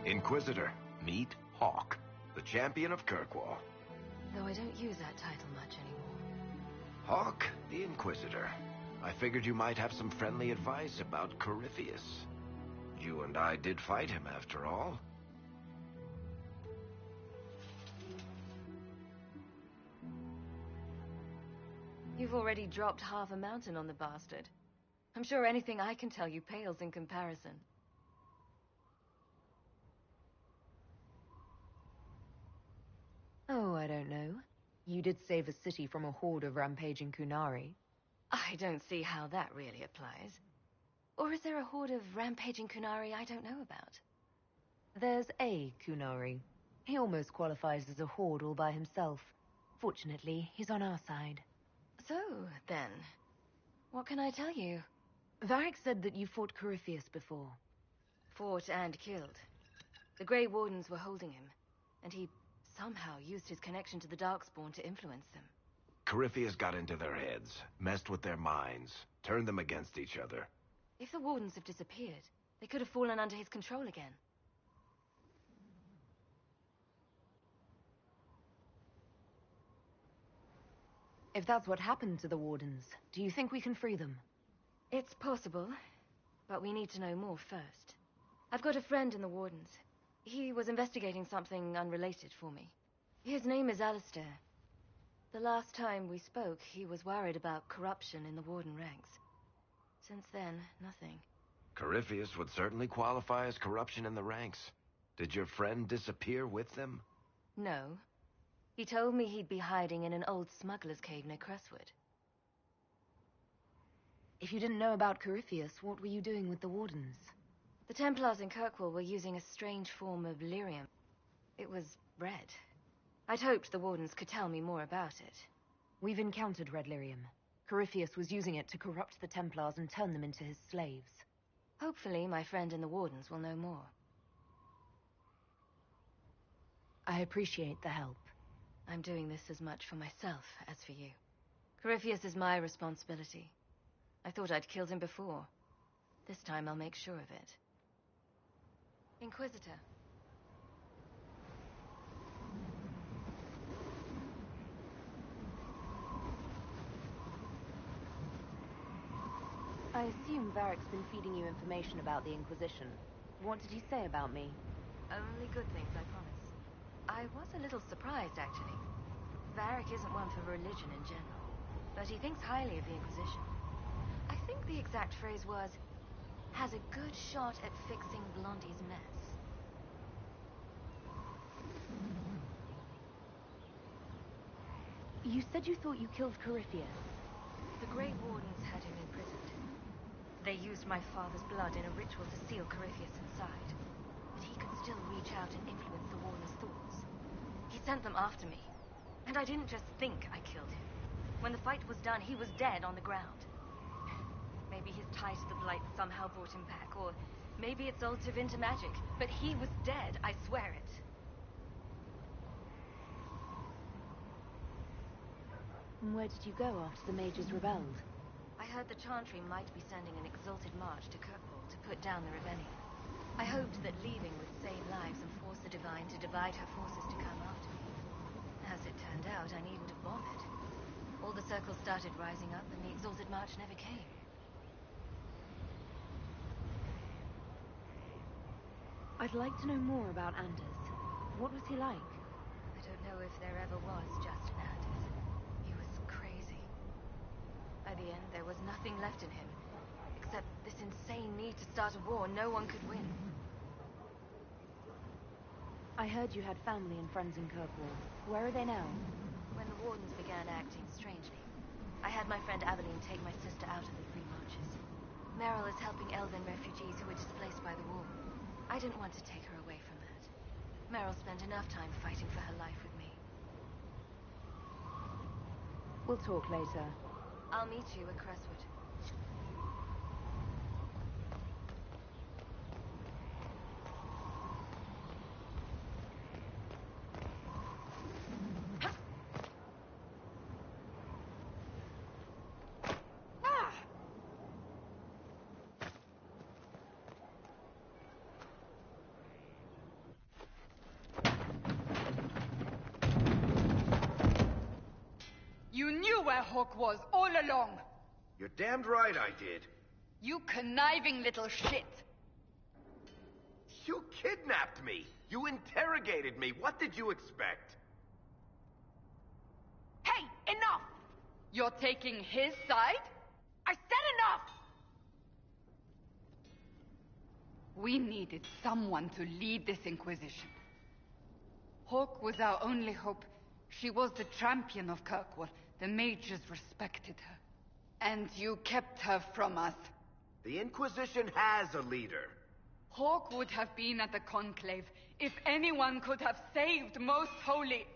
Inquisitor, meet Hawke, the champion of Kirkwall. Though I don't use that title much anymore. Hawke, the Inquisitor. I figured you might have some friendly advice about Corypheus. You and I did fight him, after all. You've already dropped half a mountain on the bastard. I'm sure anything I can tell you pales in comparison. Oh, I don't know. You did save a city from a horde of rampaging Kunari. I don't see how that really applies. Or is there a horde of rampaging Kunari I don't know about? There's a Kunari. He almost qualifies as a horde all by himself. Fortunately, he's on our side. So, then, what can I tell you? Varric said that you fought Corypheus before. Fought and killed. The Grey Wardens were holding him, and he somehow used his connection to the Darkspawn to influence them. Corypheus got into their heads, messed with their minds, turned them against each other. If the Wardens have disappeared, they could have fallen under his control again. If that's what happened to the Wardens, do you think we can free them? It's possible, but we need to know more first. I've got a friend in the Wardens. He was investigating something unrelated for me. His name is Alistair. The last time we spoke, he was worried about corruption in the Warden ranks. Since then, nothing. Corypheus would certainly qualify as corruption in the ranks. Did your friend disappear with them? No. He told me he'd be hiding in an old smuggler's cave near Crestwood. If you didn't know about Corypheus, what were you doing with the Wardens? The Templars in Kirkwall were using a strange form of lyrium. It was red. I'd hoped the Wardens could tell me more about it. We've encountered red lyrium. Corypheus was using it to corrupt the Templars and turn them into his slaves. Hopefully, my friend in the Wardens will know more. I appreciate the help. I'm doing this as much for myself as for you. Corypheus is my responsibility. I thought I'd killed him before. This time I'll make sure of it. Inquisitor. I assume Varric's been feeding you information about the Inquisition. What did he say about me? Only good things, I promise. I was a little surprised, actually. Varric isn't one for religion in general, but he thinks highly of the Inquisition. I think the exact phrase was, has a good shot at fixing Blondie's mess. You said you thought you killed Corypheus. The Grey Wardens had him imprisoned. They used my father's blood in a ritual to seal Corypheus inside. But he could still reach out and influence the Warden's thoughts. He sent them after me. And I didn't just think I killed him. When the fight was done, he was dead on the ground. Maybe his tie to the Blight somehow brought him back, or maybe it's old Tevinter magic. But he was dead, I swear it. And where did you go after the mages rebelled? I heard the Chantry might be sending an exalted march to Kirkwall to put down the rebellion. I hoped that leaving would save lives and force the Divine to divide her forces to come after me. As it turned out, I needn't have bothered. All the circles started rising up, and the exalted march never came. I'd like to know more about Anders. What was he like? I don't know if there ever was just an Anders. He was crazy. By the end, there was nothing left in him, except this insane need to start a war no one could win. I heard you had family and friends in Kirkwall. Where are they now? When the Wardens began acting strangely, I had my friend Aveline take my sister out of the Free Marches. Meryl is helping Elven refugees who were displaced by the war. I didn't want to take her away from that. Meryl spent enough time fighting for her life with me. We'll talk later. I'll meet you at Crestwood. where Hawke was all along. You're damned right I did. You conniving little shit. You kidnapped me. You interrogated me. What did you expect? Hey, enough! You're taking his side? I said enough! We needed someone to lead this Inquisition. Hawke was our only hope. She was the champion of Kirkwall. The mages respected her. And you kept her from us. The Inquisition has a leader. Hawke would have been at the Conclave if anyone could have saved Most Holy.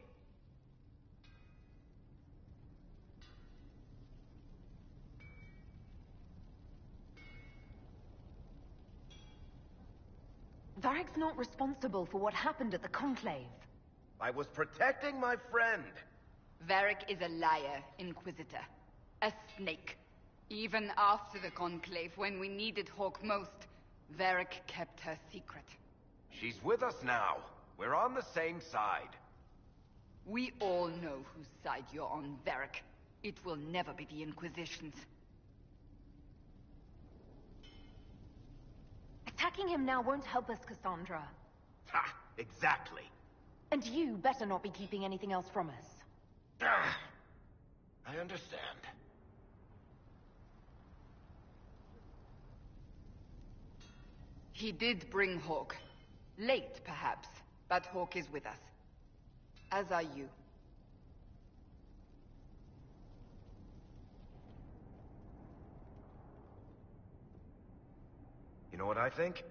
Varric's not responsible for what happened at the Conclave. I was protecting my friend. Varric is a liar, Inquisitor. A snake. Even after the Conclave, when we needed Hawke most, Varric kept her secret. She's with us now. We're on the same side. We all know whose side you're on, Varric. It will never be the Inquisition's. Attacking him now won't help us, Cassandra. Ha! Exactly. And you better not be keeping anything else from us. Ah, I understand. He did bring Hawke. Late, perhaps, but Hawke is with us. As are you. You know what I think?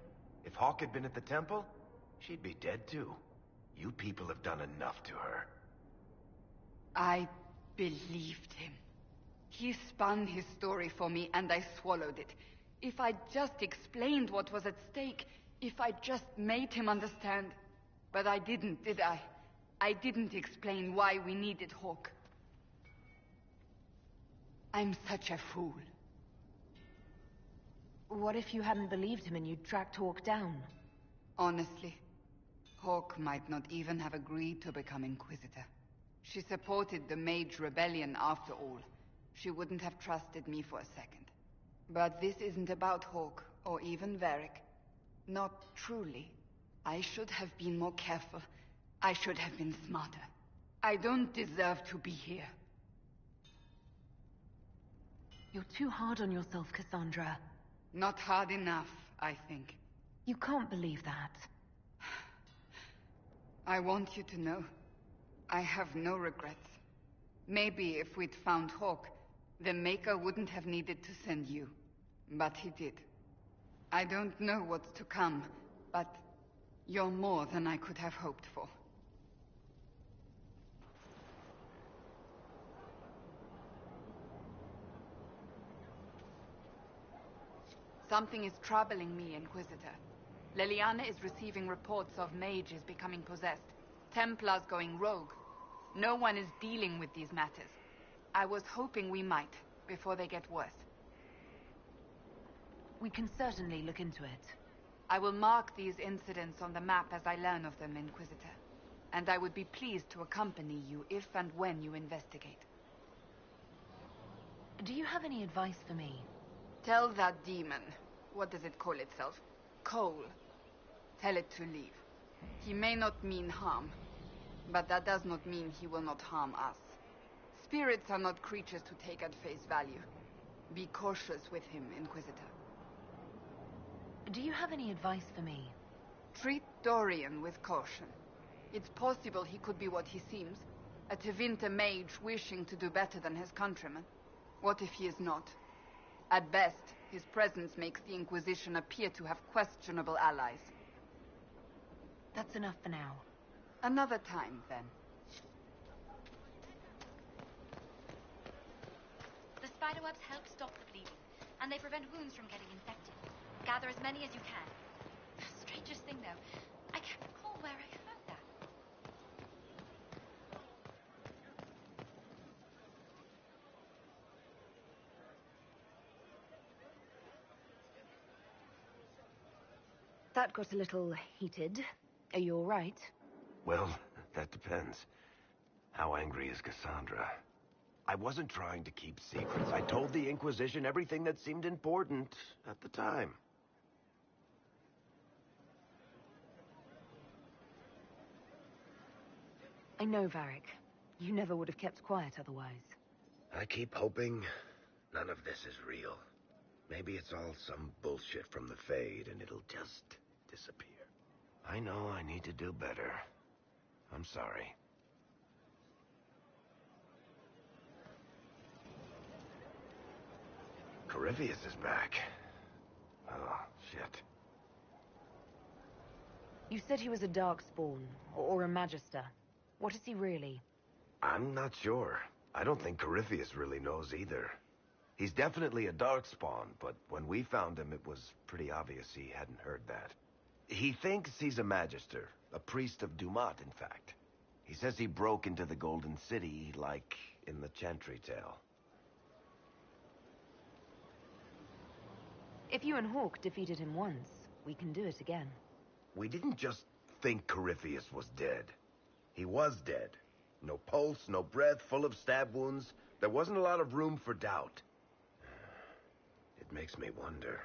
If Hawke had been at the temple, she'd be dead too. You people have done enough to her. I believed him. He spun his story for me, and I swallowed it. If I'd just explained what was at stake, if I'd just made him understand... But I didn't, did I? I didn't explain why we needed Hawke. I'm such a fool. What if you hadn't believed him and you'd tracked Hawke down? Honestly, Hawke might not even have agreed to become Inquisitor. She supported the Mage Rebellion after all. She wouldn't have trusted me for a second. But this isn't about Hawke, or even Varric. Not truly. I should have been more careful. I should have been smarter. I don't deserve to be here. You're too hard on yourself, Cassandra. Not hard enough, I think. You can't believe that. I want you to know, I have no regrets. Maybe if we'd found Hawke, the Maker wouldn't have needed to send you. But he did. I don't know what's to come, but you're more than I could have hoped for. Something is troubling me, Inquisitor. Leliana is receiving reports of mages becoming possessed, Templars going rogue. No one is dealing with these matters. I was hoping we might, before they get worse. We can certainly look into it. I will mark these incidents on the map as I learn of them, Inquisitor. And I would be pleased to accompany you if and when you investigate. Do you have any advice for me? Tell that demon, what does it call itself? Cole. Tell it to leave. He may not mean harm, but that does not mean he will not harm us. Spirits are not creatures to take at face value. Be cautious with him, Inquisitor. Do you have any advice for me? Treat Dorian with caution. It's possible he could be what he seems, a Tevinter mage wishing to do better than his countrymen. What if he is not? At best, his presence makes the Inquisition appear to have questionable allies. That's enough for now. Another time, then. The spiderwebs help stop the bleeding, and they prevent wounds from getting infected. Gather as many as you can. Strangest thing, though, I can't recall where I heard that. That got a little heated. Are you all right? Well, that depends. How angry is Cassandra? I wasn't trying to keep secrets. I told the Inquisition everything that seemed important at the time. I know, Varric. You never would have kept quiet otherwise. I keep hoping none of this is real. Maybe it's all some bullshit from the Fade and it'll just disappear. I know I need to do better. I'm sorry. Corypheus is back. Oh, shit. You said he was a Darkspawn, or a Magister. What is he really? I'm not sure. I don't think Corypheus really knows either. He's definitely a Darkspawn, but when we found him, it was pretty obvious he hadn't heard that. He thinks he's a Magister, a priest of Dumat, in fact. He says he broke into the Golden City, like in the Chantry tale. If you and Hawke defeated him once, we can do it again. We didn't just think Corypheus was dead. He was dead. No pulse, no breath, full of stab wounds. There wasn't a lot of room for doubt. It makes me wonder.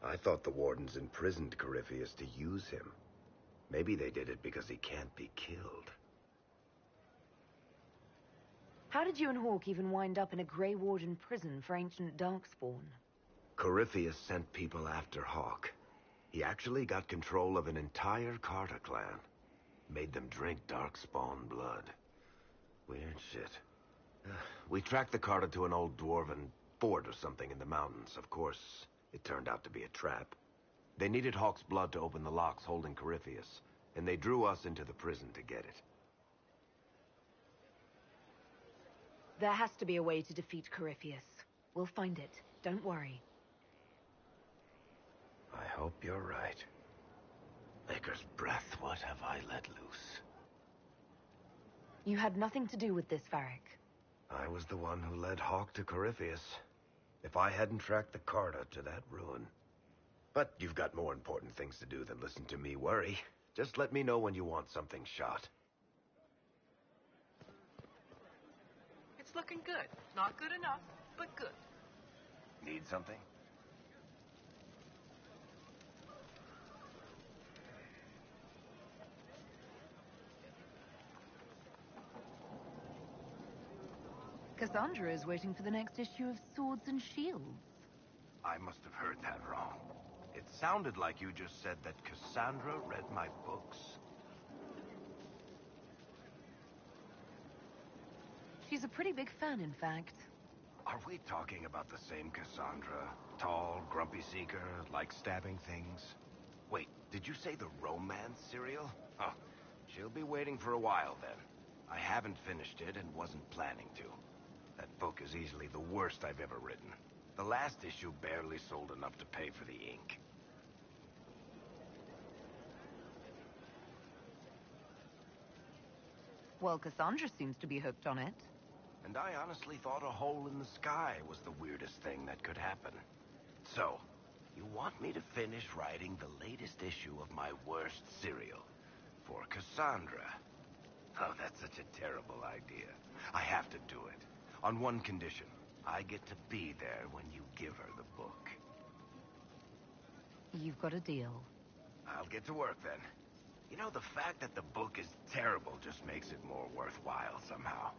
I thought the Wardens imprisoned Corypheus to use him. Maybe they did it because he can't be killed. How did you and Hawke even wind up in a Grey Warden prison for ancient Darkspawn? Corypheus sent people after Hawke. He actually got control of an entire Carter clan. Made them drink Darkspawn blood. Weird shit. We tracked the Carter to an old dwarven fort or something in the mountains. Of course, it turned out to be a trap. They needed Hawke's blood to open the locks holding Corypheus, and they drew us into the prison to get it. There has to be a way to defeat Corypheus. We'll find it. Don't worry. I hope you're right. Maker's breath, what have I let loose? You had nothing to do with this, Varric. I was the one who led Hawke to Corypheus. If I hadn't tracked the Carter to that ruin. But you've got more important things to do than listen to me worry. Just let me know when you want something shot. It's looking good. Not good enough, but good. Need something? Cassandra is waiting for the next issue of Swords and Shields. I must have heard that wrong. It sounded like you just said that Cassandra read my books. She's a pretty big fan, in fact. Are we talking about the same Cassandra? Tall, grumpy seeker, like stabbing things? Wait, did you say the romance serial? Oh, she'll be waiting for a while then. I haven't finished it and wasn't planning to. That book is easily the worst I've ever written. The last issue barely sold enough to pay for the ink. Well, Cassandra seems to be hooked on it. And I honestly thought a hole in the sky was the weirdest thing that could happen. So, you want me to finish writing the latest issue of my worst serial for Cassandra? Oh, that's such a terrible idea. I have to do it. On one condition. I get to be there when you give her the book. You've got a deal. I'll get to work then. You know, the fact that the book is terrible just makes it more worthwhile somehow.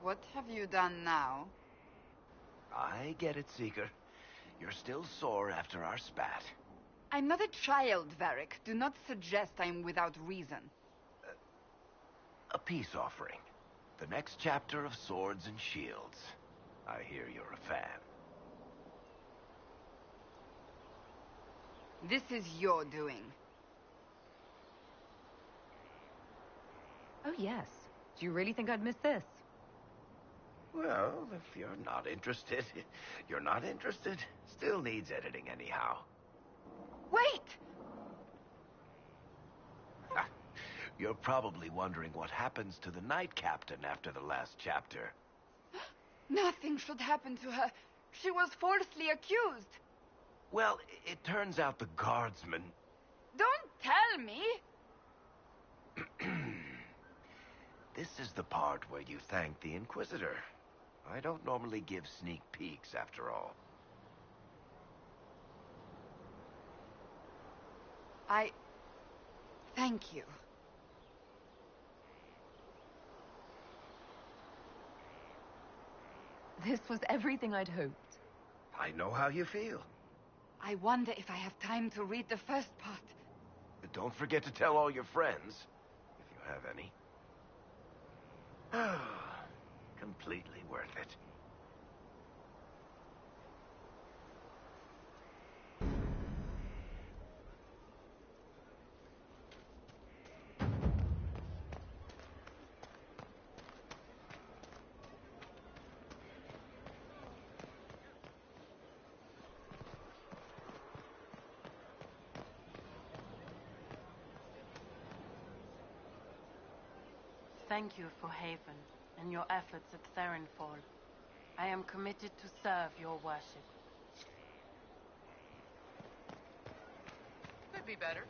What have you done now? I get it, Seeker. You're still sore after our spat. I'm not a child, Varric. Do not suggest I'm without reason. A peace offering. The next chapter of Swords and Shields. I hear you're a fan. This is your doing. Oh, yes. Do you really think I'd miss this? Well, if you're not interested, you're not interested. Still needs editing anyhow. Wait! You're probably wondering what happens to the Knight Captain after the last chapter. Nothing should happen to her. She was falsely accused. Well, it turns out the guardsmen... Don't tell me! This is the part where you thank the Inquisitor. I don't normally give sneak peeks, after all. Thank you. This was everything I'd hoped. I know how you feel. I wonder if I have time to read the first part. But don't forget to tell all your friends, if you have any. Completely worth it. Thank you for Haven and your efforts at Therenfall. I am committed to serve your worship. Could be better.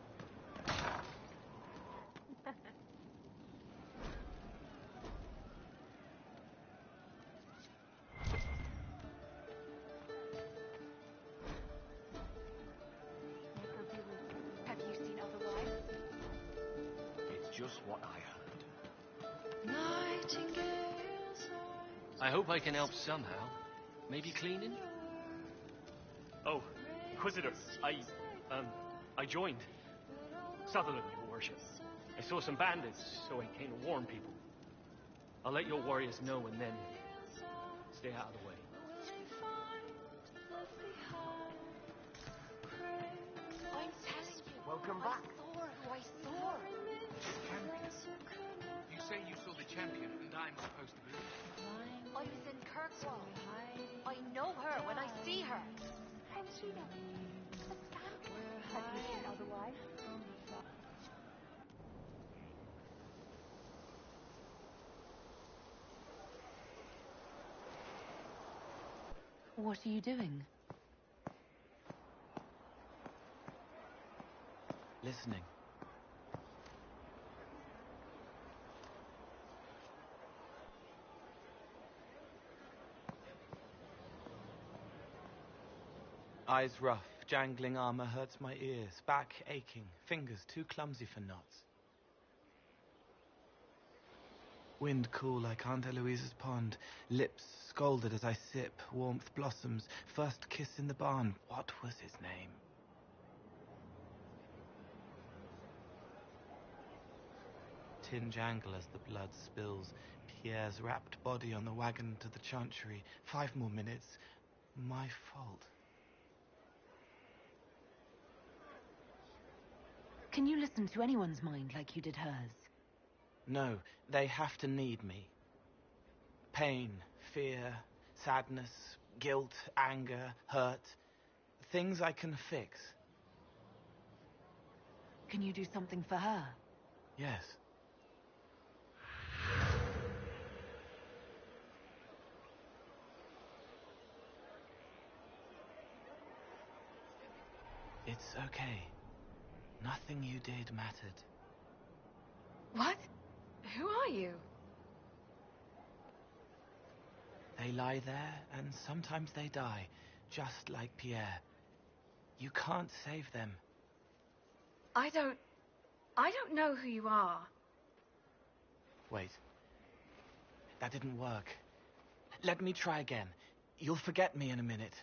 Have you seen otherwise? It's just what I heard. I hope I can help somehow. Maybe cleaning? Oh, Inquisitor, I joined. Sutherland, your worship. I saw some bandits, so I came to warn people. I'll let your warriors know and then stay out of the way. I'm telling you. Welcome back. I saw. You say you saw the champion and I'm supposed to believe? I was in Kirkwall. I know her when I see her. How does she know? Have you seen otherwise? What are you doing? Listening. Eyes rough, jangling armor hurts my ears, back aching, fingers too clumsy for knots. Wind cool like Aunt Eloise's pond, lips scalded as I sip, warmth blossoms, first kiss in the barn, what was his name? Tin jangle as the blood spills, Pierre's wrapped body on the wagon to the chantry, 5 more minutes, my fault. Can you listen to anyone's mind like you did hers? No, they have to need me. Pain, fear, sadness, guilt, anger, hurt. Things I can fix. Can you do something for her? Yes. It's okay. Nothing you did mattered. What? Who are you? They lie there, and sometimes they die, just like Pierre. You can't save them. I don't know who you are. Wait. That didn't work. Let me try again. You'll forget me in a minute.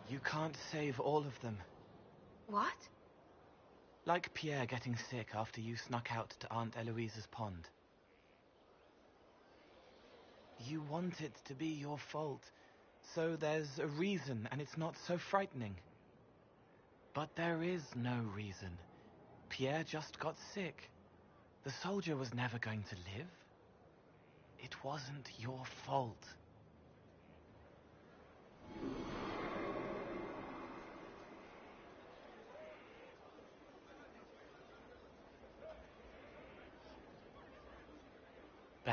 You can't save all of them. What? Like Pierre getting sick after you snuck out to Aunt Eloise's pond. You want it to be your fault, so there's a reason and it's not so frightening. But there is no reason. Pierre just got sick. The soldier was never going to live. It wasn't your fault.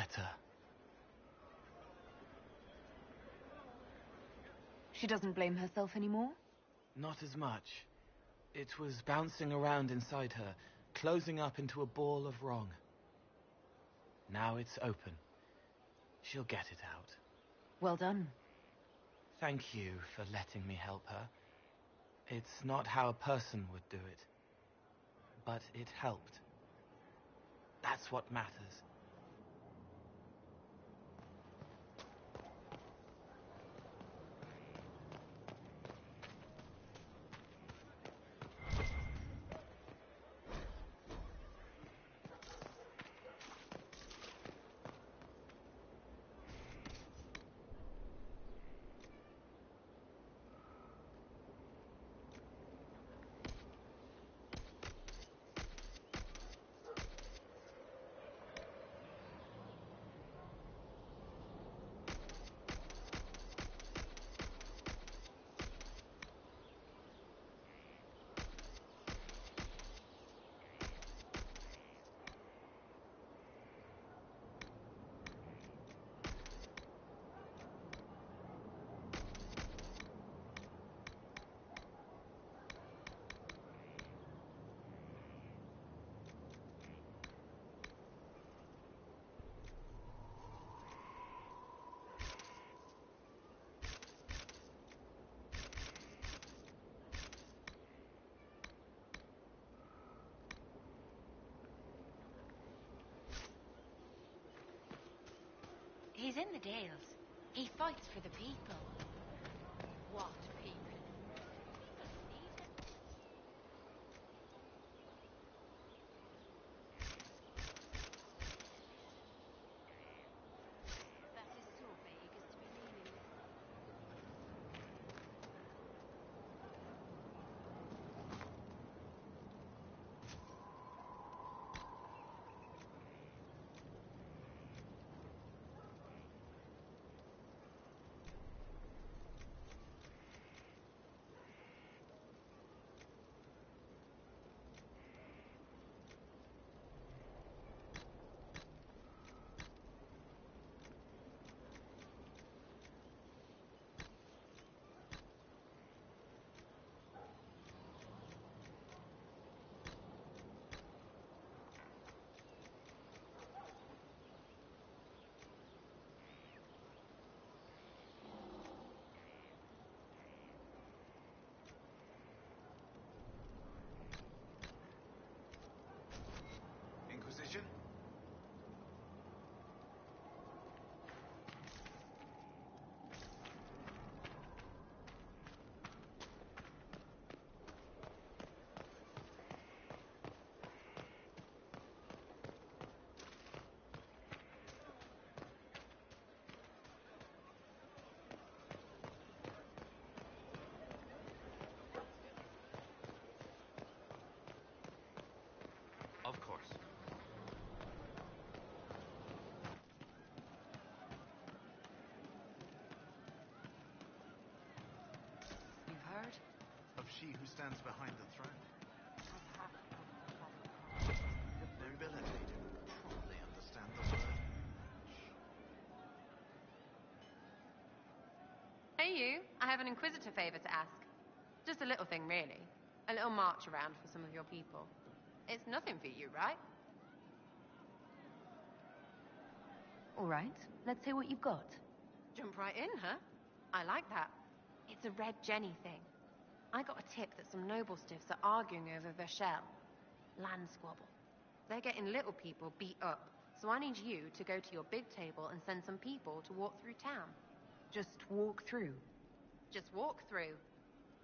better. She doesn't blame herself anymore? Not as much. It was bouncing around inside her, closing up into a ball of wrong. Now it's open. She'll get it out. Well done. Thank you for letting me help her. It's not how a person would do it. But it helped. That's what matters. He's in the Dales. He fights for the people. What people? That is so vague as to be meaningless. Inquisition? Of course. You've heard? Of she who stands behind the throne. The nobility didn't properly understand the word. Hey you, I have an Inquisitor favor to ask. Just a little thing, really. A little march around for some of your people. It's nothing for you, right? All right, let's hear what you've got. Jump right in, huh? I like that. It's a Red Jenny thing. I got a tip that some noble stiffs are arguing over Vashel. Land squabble. They're getting little people beat up, so I need you to go to your big table and send some people to walk through town. Just walk through. Just walk through.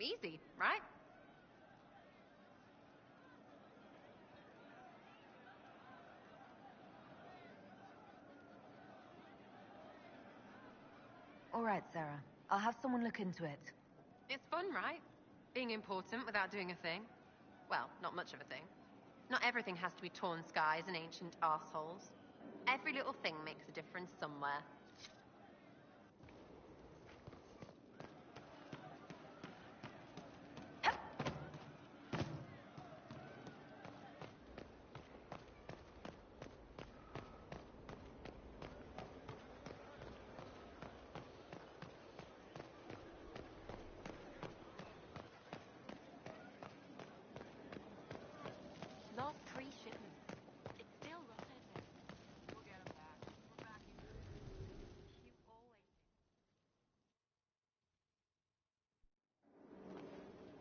Easy, right? All right, Sarah. I'll have someone look into it. It's fun, right? Being important without doing a thing. Well, not much of a thing. Not everything has to be torn skies and ancient arseholes. Every little thing makes a difference somewhere.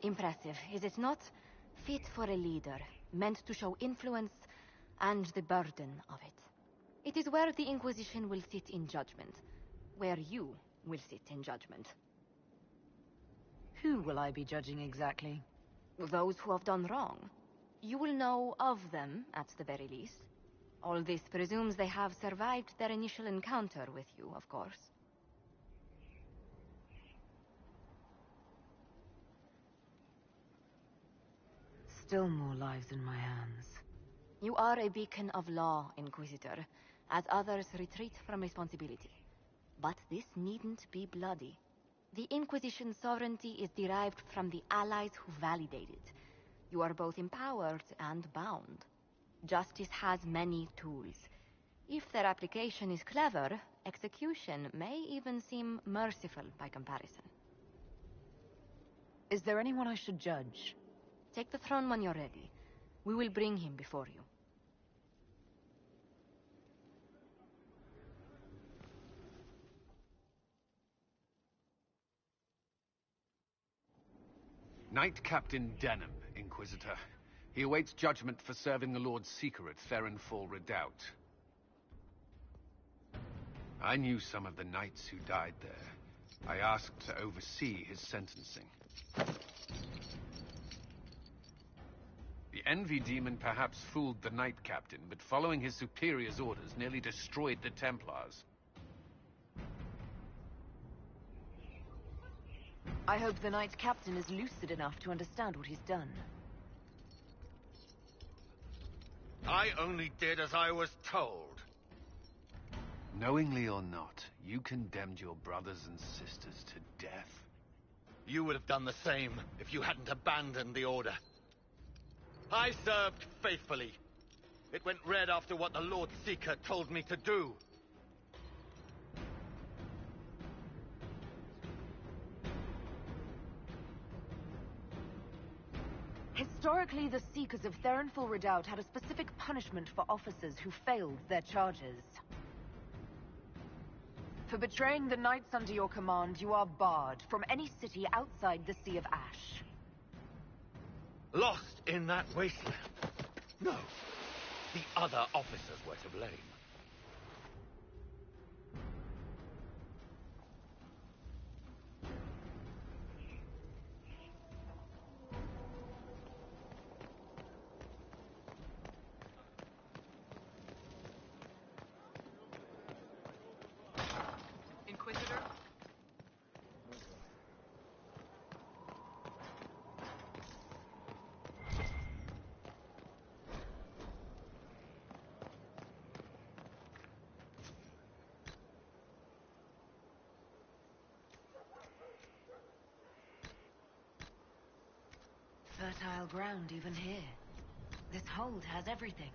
Impressive, is it not? Fit for a leader, meant to show influence and the burden of it. It is where the Inquisition will sit in judgment. Where you will sit in judgment. Who will I be judging exactly? Those who have done wrong. You will know of them, at the very least. All this presumes they have survived their initial encounter with you, of course. Still more lives in my hands. You are a beacon of law, Inquisitor, as others retreat from responsibility. But this needn't be bloody. The Inquisition's sovereignty is derived from the allies who validate it. You are both empowered and bound. Justice has many tools. If their application is clever, execution may even seem merciful by comparison. Is there anyone I should judge? Take the throne when you're ready. We will bring him before you. Knight Captain Denham, Inquisitor. He awaits judgment for serving the Lord Seeker at Therenfall Redoubt. I knew some of the knights who died there. I asked to oversee his sentencing. The Envy Demon perhaps fooled the Knight Captain, but following his superior's orders nearly destroyed the Templars. I hope the Knight Captain is lucid enough to understand what he's done. I only did as I was told. Knowingly or not, you condemned your brothers and sisters to death. You would have done the same if you hadn't abandoned the Order. I served faithfully. It went red after what the Lord Seeker told me to do. Historically, the Seekers of Therenfall Redoubt had a specific punishment for officers who failed their charges. For betraying the knights under your command, you are barred from any city outside the Sea of Ash. Lost in that wasteland. No, the other officers were to blame. Inquisitor? Fertile ground even here. This hold has everything.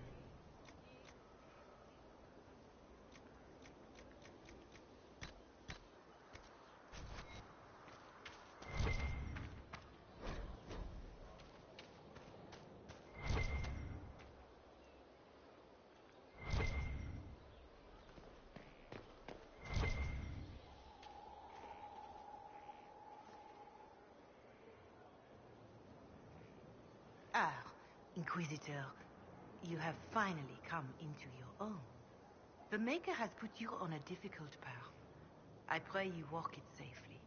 Ah, Inquisitor, you have finally come into your own. The Maker has put you on a difficult path. I pray you walk it safely.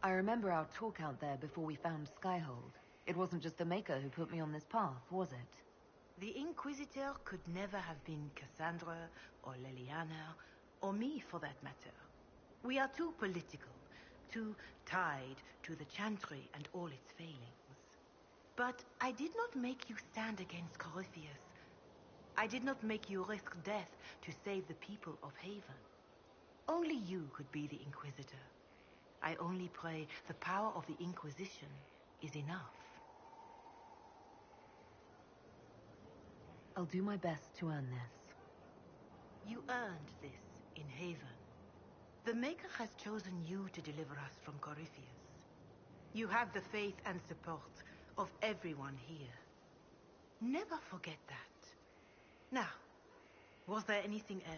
I remember our talk out there before we found Skyhold. It wasn't just the Maker who put me on this path, was it? The Inquisitor could never have been Cassandra, or Leliana, or me for that matter. We are too political, too tied to the Chantry and all its failings. But I did not make you stand against Corypheus. I did not make you risk death to save the people of Haven. Only you could be the Inquisitor. I only pray the power of the Inquisition is enough. I'll do my best to earn this. You earned this in Haven. The Maker has chosen you to deliver us from Corypheus. You have the faith and support of everyone here. Never forget that. Now, was there anything else?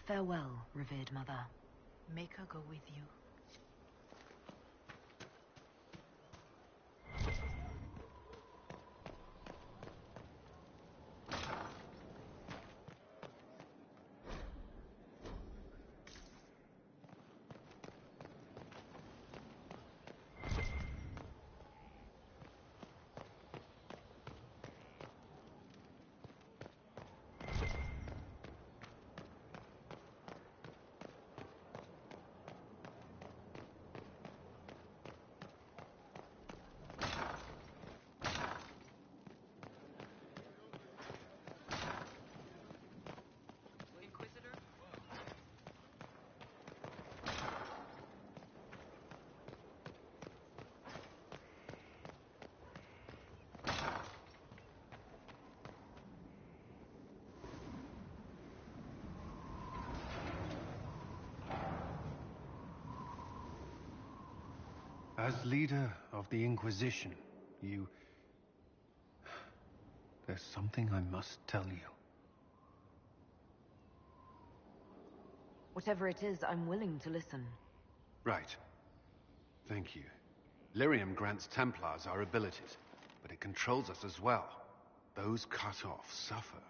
Farewell, revered mother. Make her go with you. Inquisitor? As leader of the Inquisition, there's something I must tell you. Whatever it is, I'm willing to listen. Right. Thank you. Lyrium grants Templars our abilities, but it controls us as well. Those cut off suffer.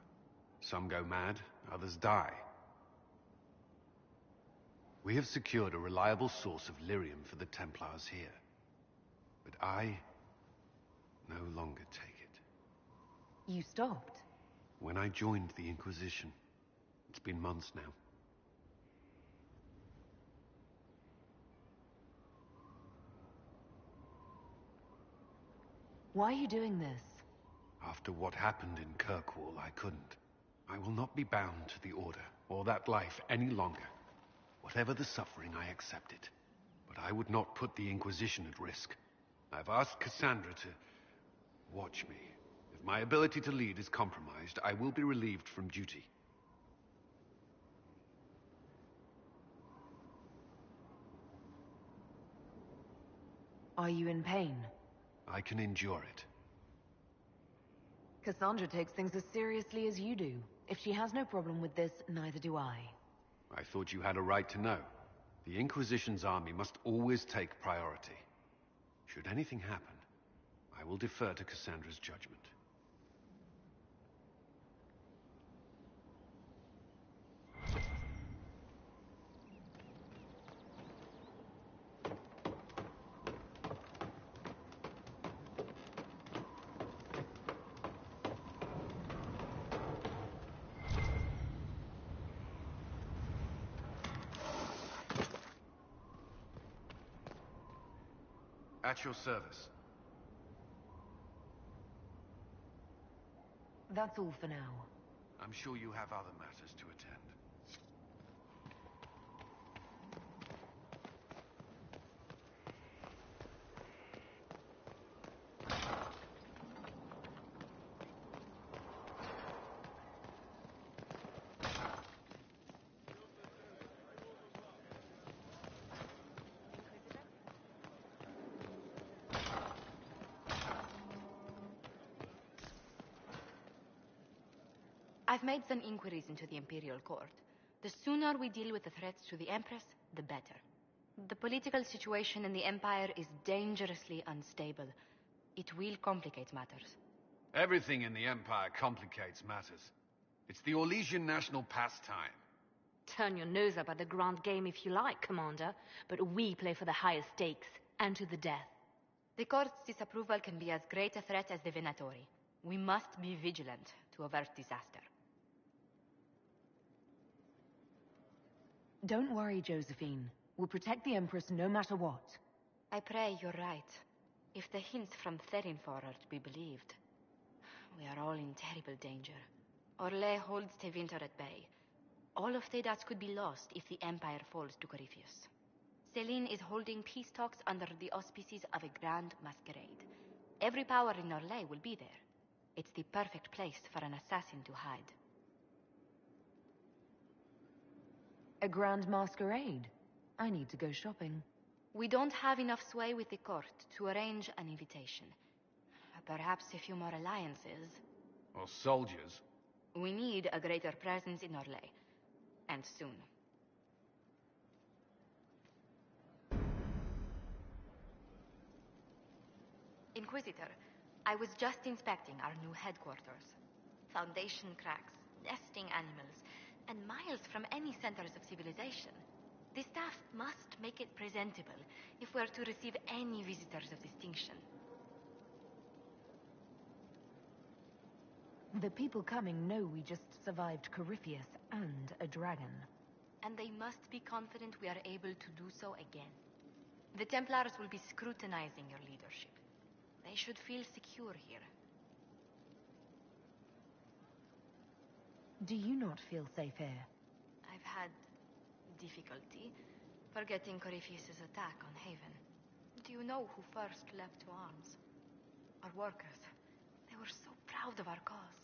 Some go mad, others die. We have secured a reliable source of lyrium for the Templars here. But I no longer take it. You stopped? When I joined the Inquisition. It's been months now. Why are you doing this? After what happened in Kirkwall, I couldn't. I will not be bound to the Order, or that life any longer. Whatever the suffering, I accept it. But I would not put the Inquisition at risk. I've asked Cassandra to watch me. If my ability to lead is compromised, I will be relieved from duty. Are you in pain? I can endure it. Cassandra takes things as seriously as you do. If she has no problem with this, neither do I. I thought you had a right to know. The Inquisition's army must always take priority. Should anything happen, I will defer to Cassandra's judgment. At your service. That's all for now. I'm sure you have other matters to attend. I've made some inquiries into the Imperial Court. The sooner we deal with the threats to the Empress, the better. The political situation in the Empire is dangerously unstable. It will complicate matters. Everything in the Empire complicates matters. It's the Orlesian national pastime. Turn your nose up at the grand game if you like, Commander, but we play for the highest stakes, and to the death. The Court's disapproval can be as great a threat as the Venatori. We must be vigilant to avert disaster. Don't worry, Josephine. We'll protect the Empress no matter what. I pray you're right. If the hints from Therinfor are to be believed, we are all in terrible danger. Orlais holds Tevinter at bay. All of Thedas could be lost if the Empire falls to Corypheus. Selene is holding peace talks under the auspices of a grand masquerade. Every power in Orlais will be there. It's the perfect place for an assassin to hide. A grand masquerade? I need to go shopping. We don't have enough sway with the court to arrange an invitation. Perhaps a few more alliances. Or soldiers. We need a greater presence in Orlais. And soon. Inquisitor, I was just inspecting our new headquarters. Foundation cracks, nesting animals, and miles from any centers of civilization. The staff must make it presentable if we're to receive any visitors of distinction. The people coming know we just survived Corypheus and a dragon. And they must be confident we are able to do so again. The Templars will be scrutinizing your leadership. They should feel secure here. Do you not feel safe here? I've had difficulty forgetting Corypheus' attack on Haven. Do you know who first leapt to arms? Our workers. They were so proud of our cause.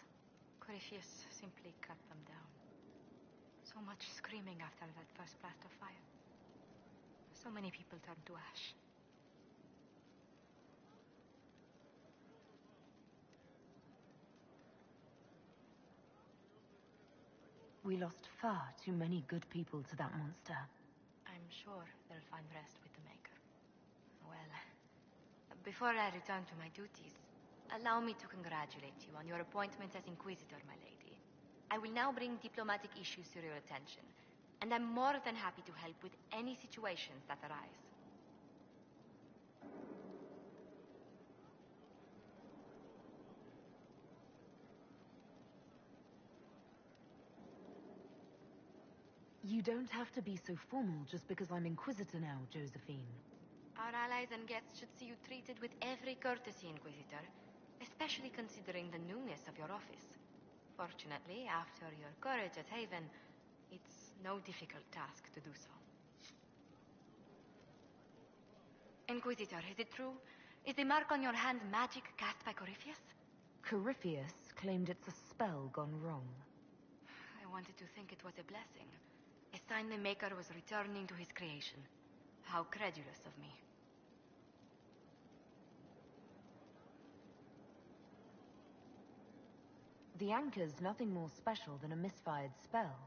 Corypheus simply cut them down. So much screaming after that first blast of fire. So many people turned to ash. We lost far too many good people to that monster. I'm sure they'll find rest with the Maker. Well, before I return to my duties, allow me to congratulate you on your appointment as Inquisitor, my lady. I will now bring diplomatic issues to your attention, and I'm more than happy to help with any situations that arise. You don't have to be so formal just because I'm Inquisitor now, Josephine. Our allies and guests should see you treated with every courtesy, Inquisitor, especially considering the newness of your office. Fortunately, after your courage at Haven, it's no difficult task to do so. Inquisitor, is it true? Is the mark on your hand magic cast by Corypheus? Corypheus claimed it's a spell gone wrong. I wanted to think it was a blessing. A sign the Maker was returning to his creation. How credulous of me. The anchor's nothing more special than a misfired spell.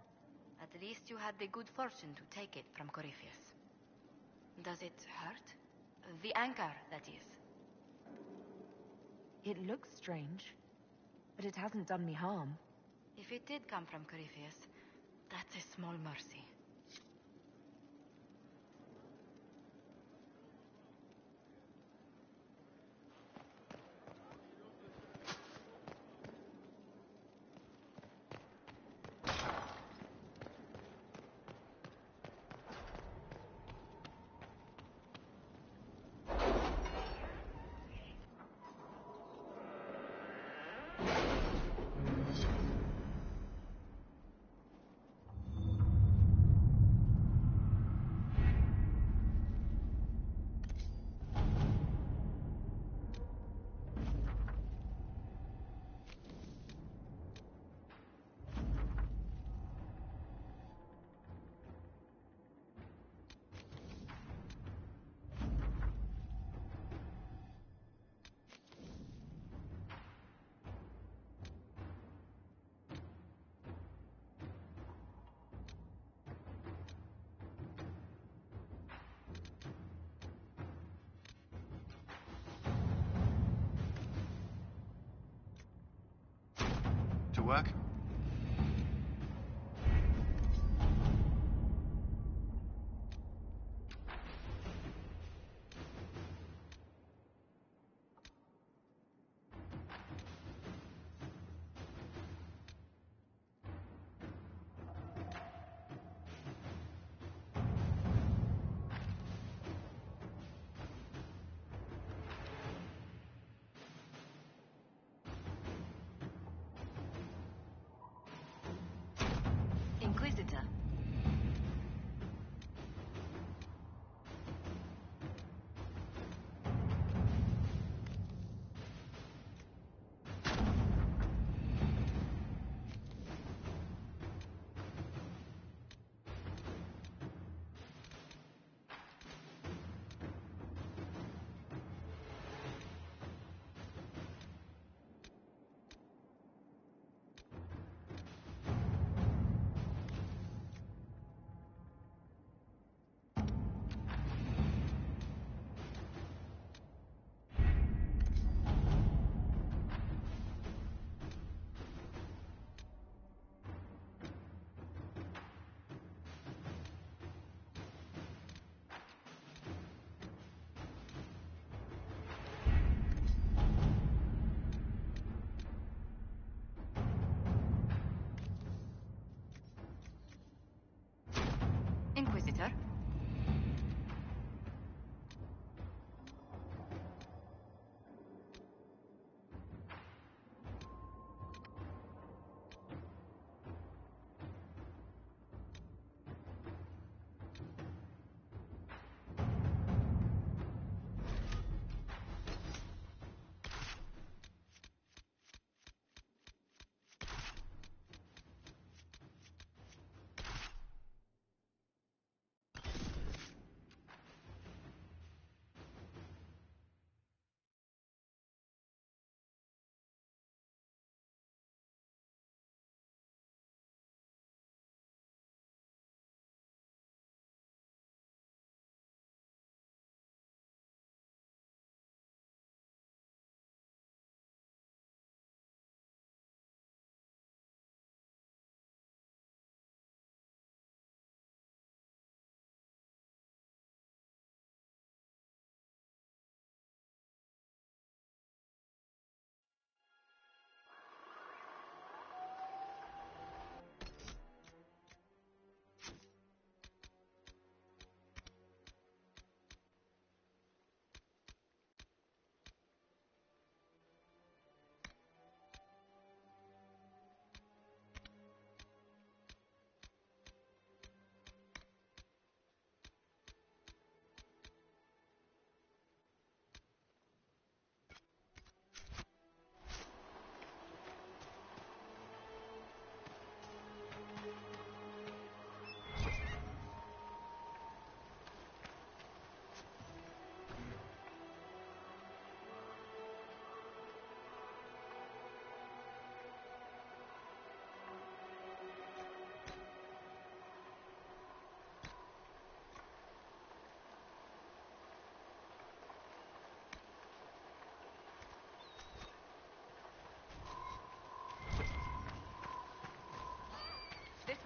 At least you had the good fortune to take it from Corypheus. Does it hurt? The anchor, that is. It looks strange, but it hasn't done me harm. If it did come from Corypheus, that's a small mercy. To work?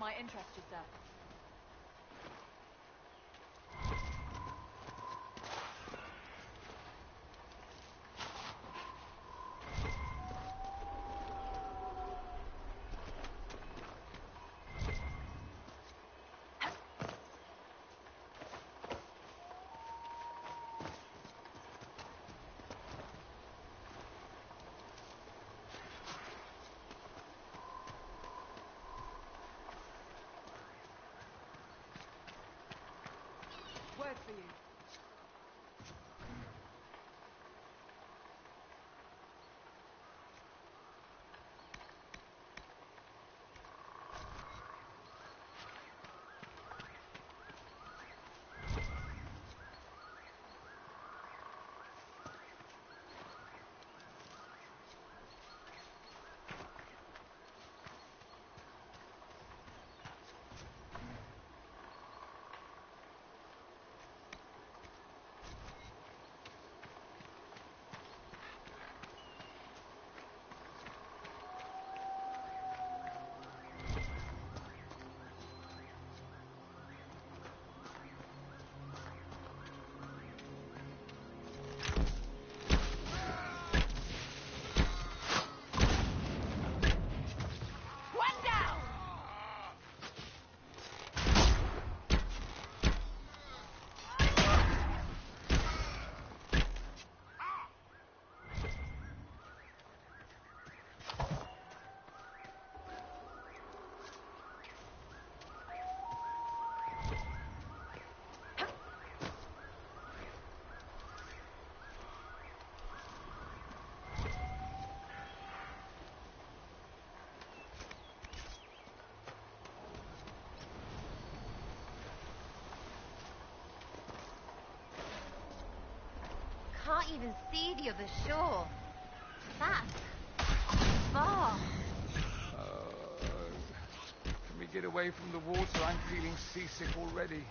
might interest you, sir. Word for you. Can't even see the other shore. That's far. Can we get away from the water? I'm feeling seasick already.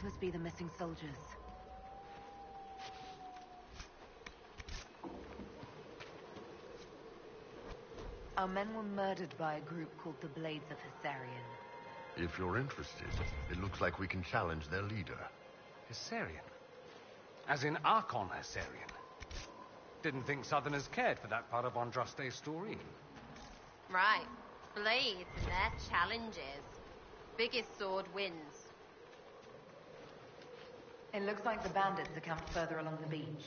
must be the missing soldiers. Our men were murdered by a group called the Blades of Hissarion. If you're interested, it looks like we can challenge their leader. Hissarion? As in Archon Hissarion? Didn't think Southerners cared for that part of Andraste's story. Right. Blades and their challenges. Biggest sword wins. It looks like the bandits are camped further along the beach.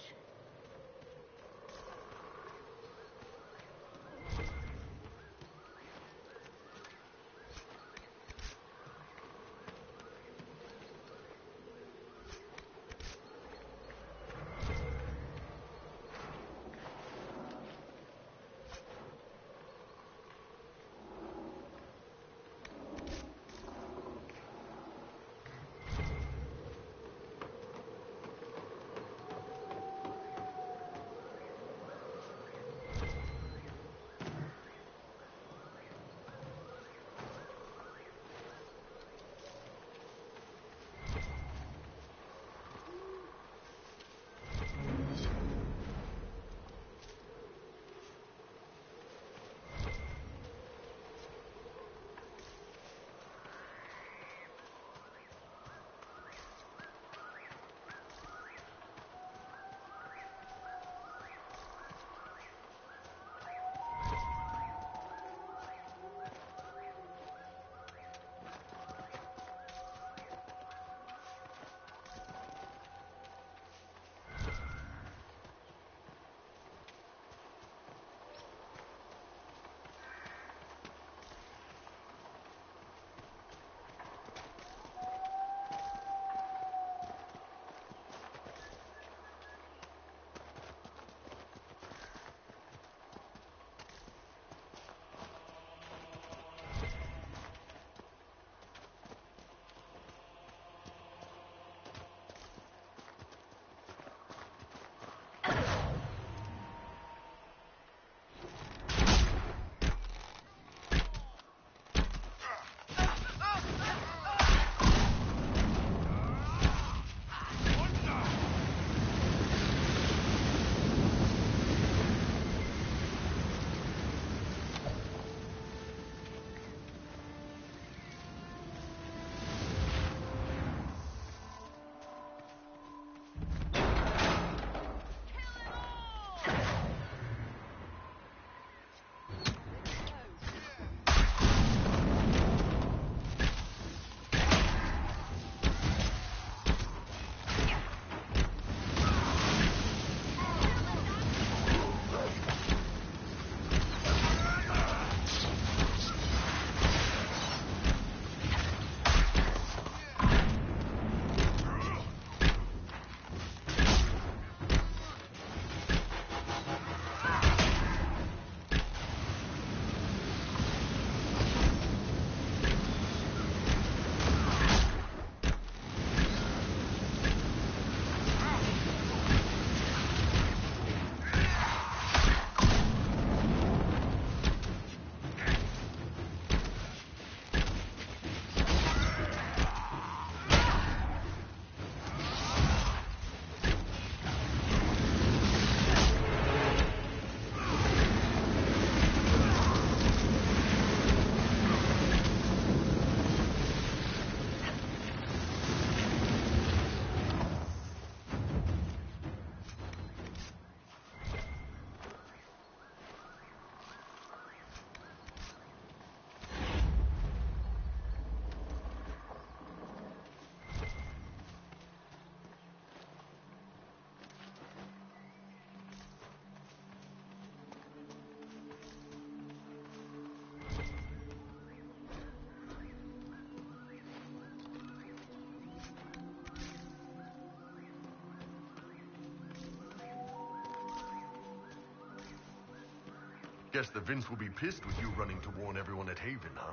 Guess the Vince will be pissed with you running to warn everyone at Haven, huh?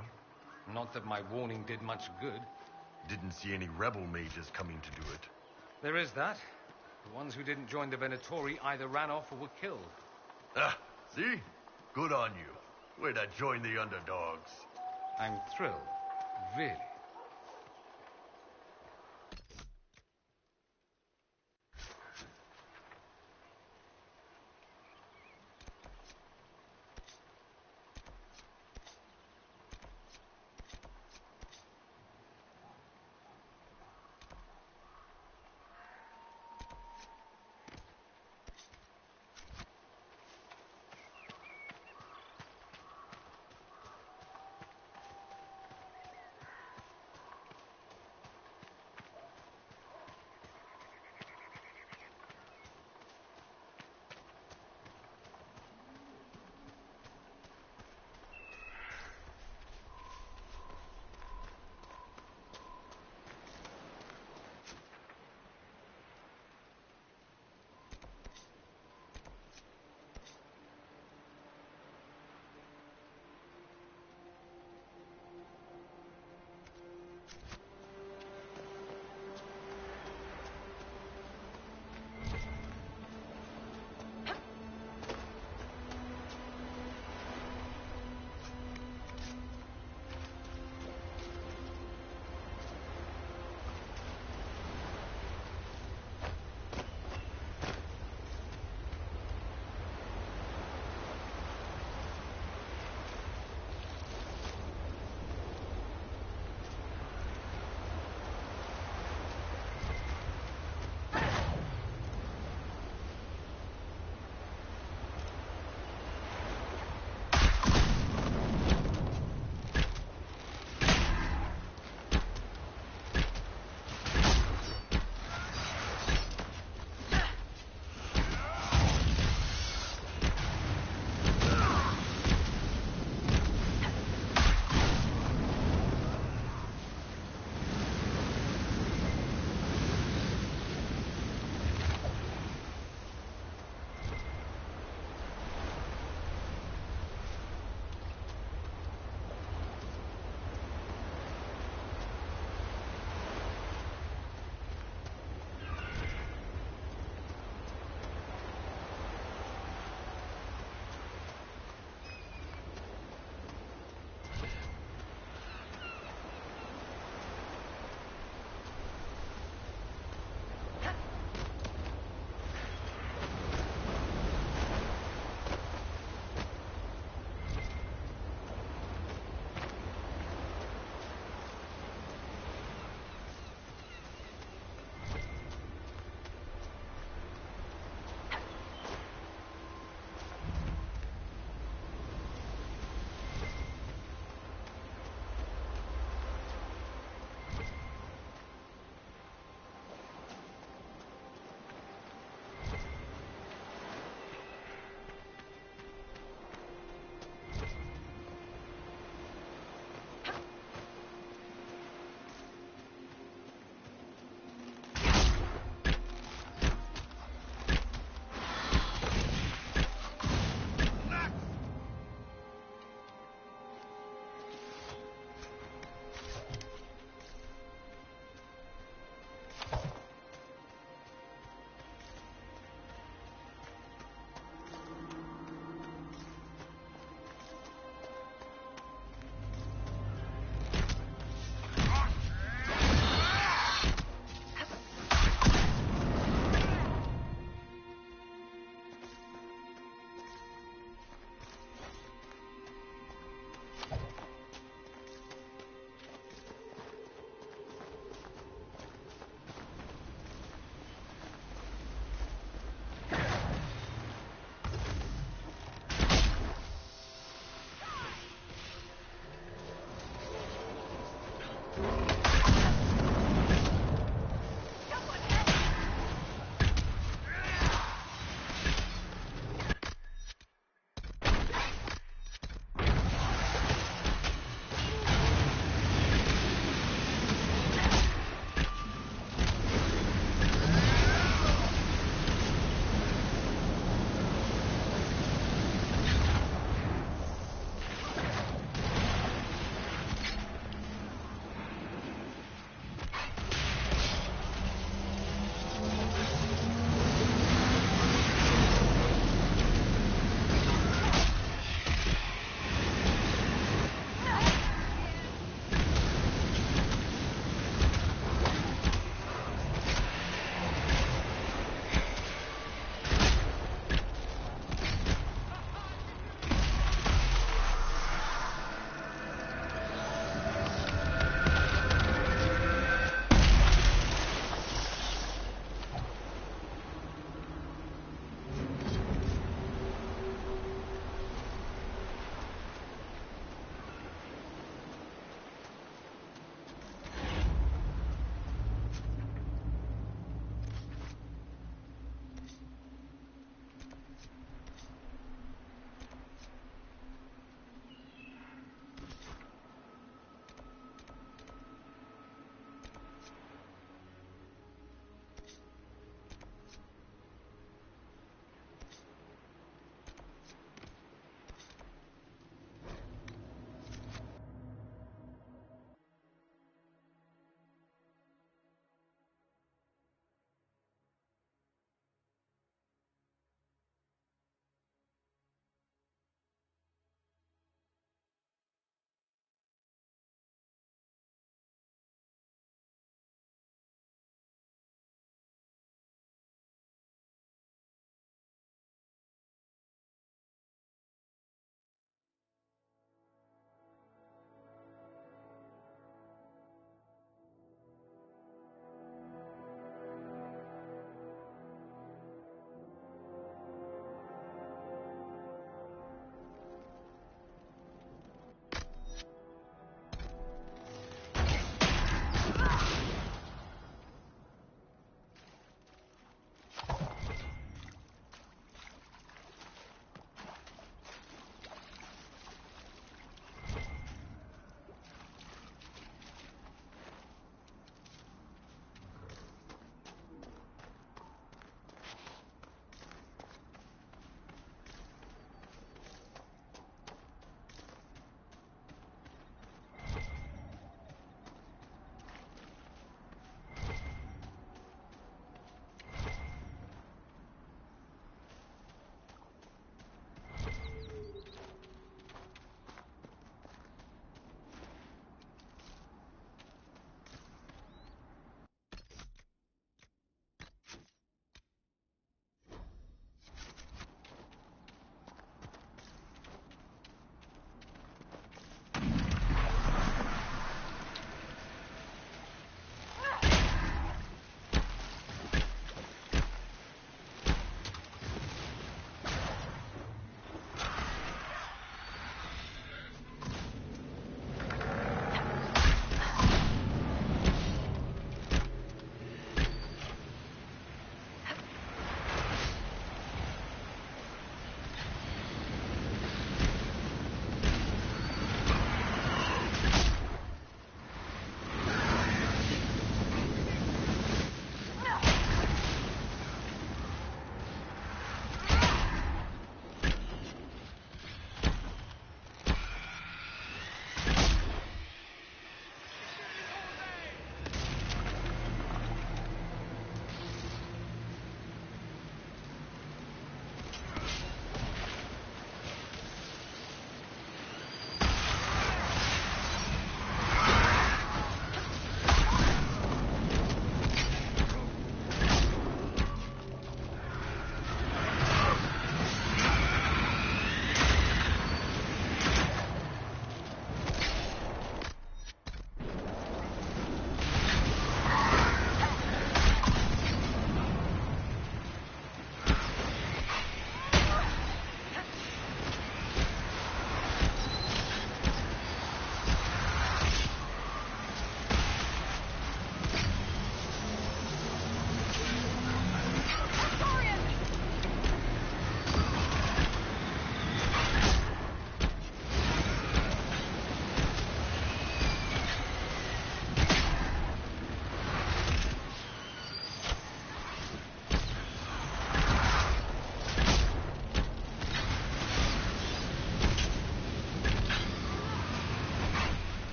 Not that my warning did much good. Didn't see any rebel mages coming to do it. There is that. The ones who didn't join the Venatori either ran off or were killed. Ah, see? Good on you. Way to join the underdogs. I'm thrilled. Really.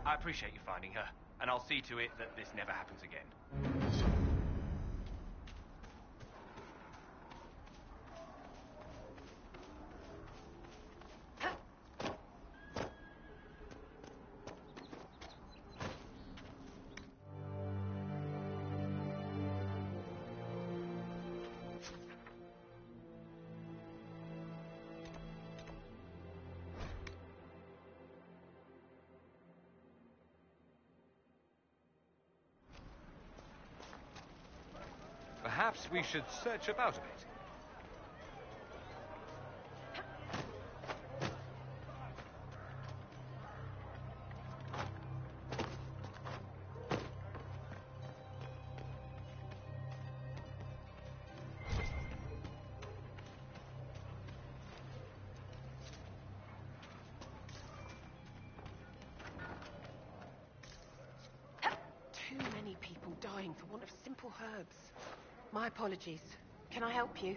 I appreciate you finding her, and I'll see to it that this never happens again. Perhaps we should search about a bit. Too many people dying for want of simple herbs. My apologies. Can I help you?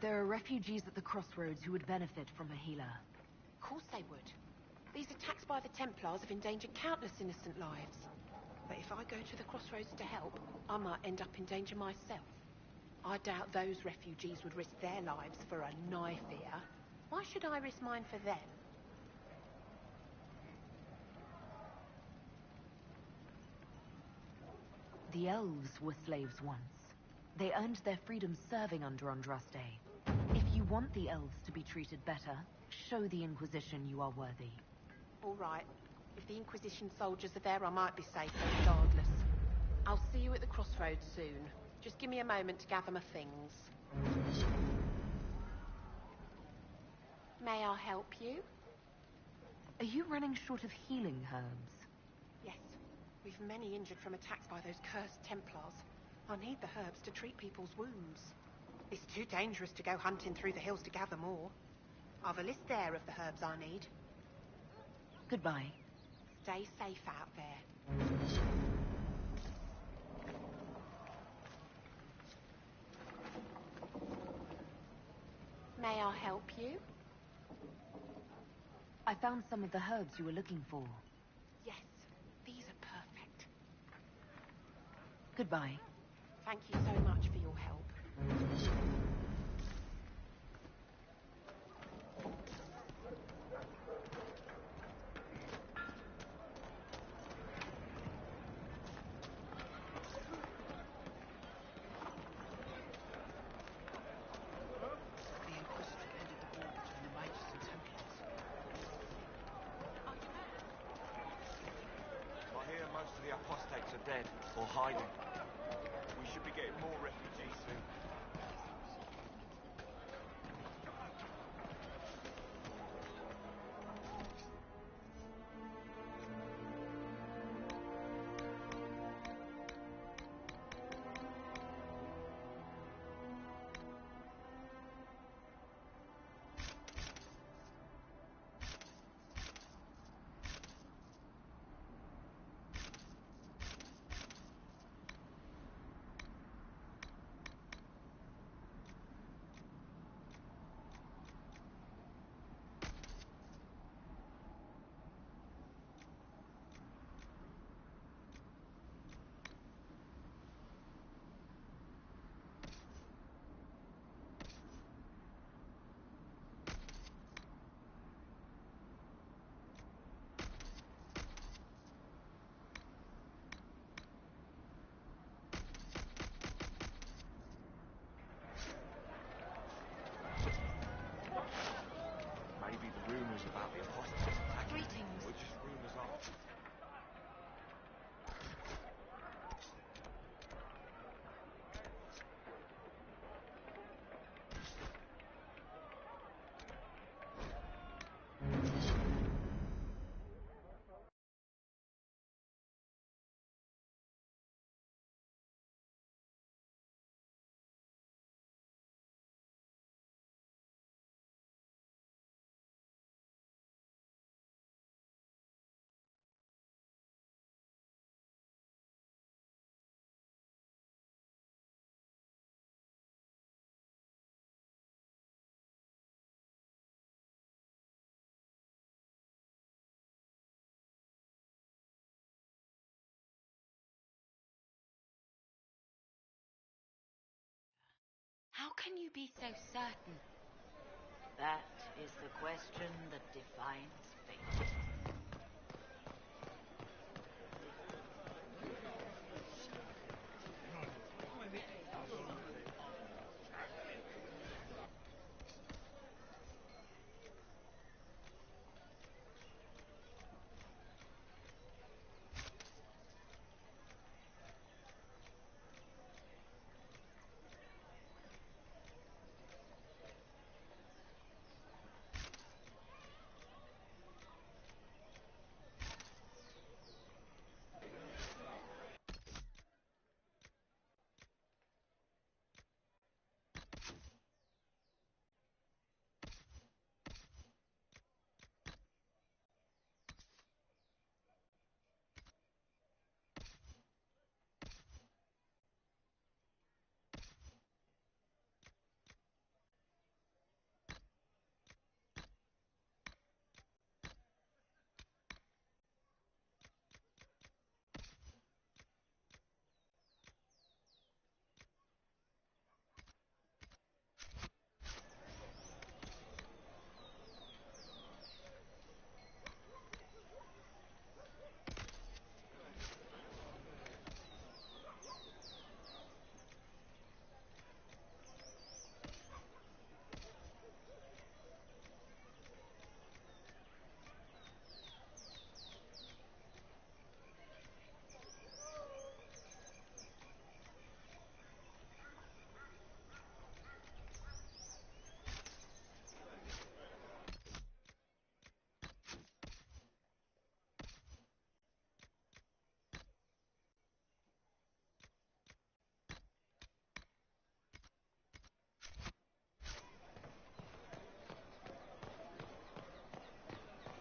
There are refugees at the crossroads who would benefit from a healer. Of course they would. These attacks by the Templars have endangered countless innocent lives. But if I go to the crossroads to help, I might end up in danger myself. I doubt those refugees would risk their lives for a knife here. Why should I risk mine for them? The elves were slaves once. They earned their freedom serving under Andraste. If you want the elves to be treated better, show the Inquisition you are worthy. All right. If the Inquisition soldiers are there, I might be safer regardless. I'll see you at the crossroads soon. Just give me a moment to gather my things. May I help you? Are you running short of healing herbs? Yes. We've many injured from attacks by those cursed Templars. I need the herbs to treat people's wounds. It's too dangerous to go hunting through the hills to gather more. I've a list there of the herbs I need. Goodbye. Stay safe out there. May I help you? I found some of the herbs you were looking for. Yes, these are perfect. Goodbye. Thank you so much for your help. The Inquisitor ended the war between the Mages and Templars. I hear most of the apostates are dead or hiding. We should be getting more refugees soon. How can you be so certain? That is the question that defines fate.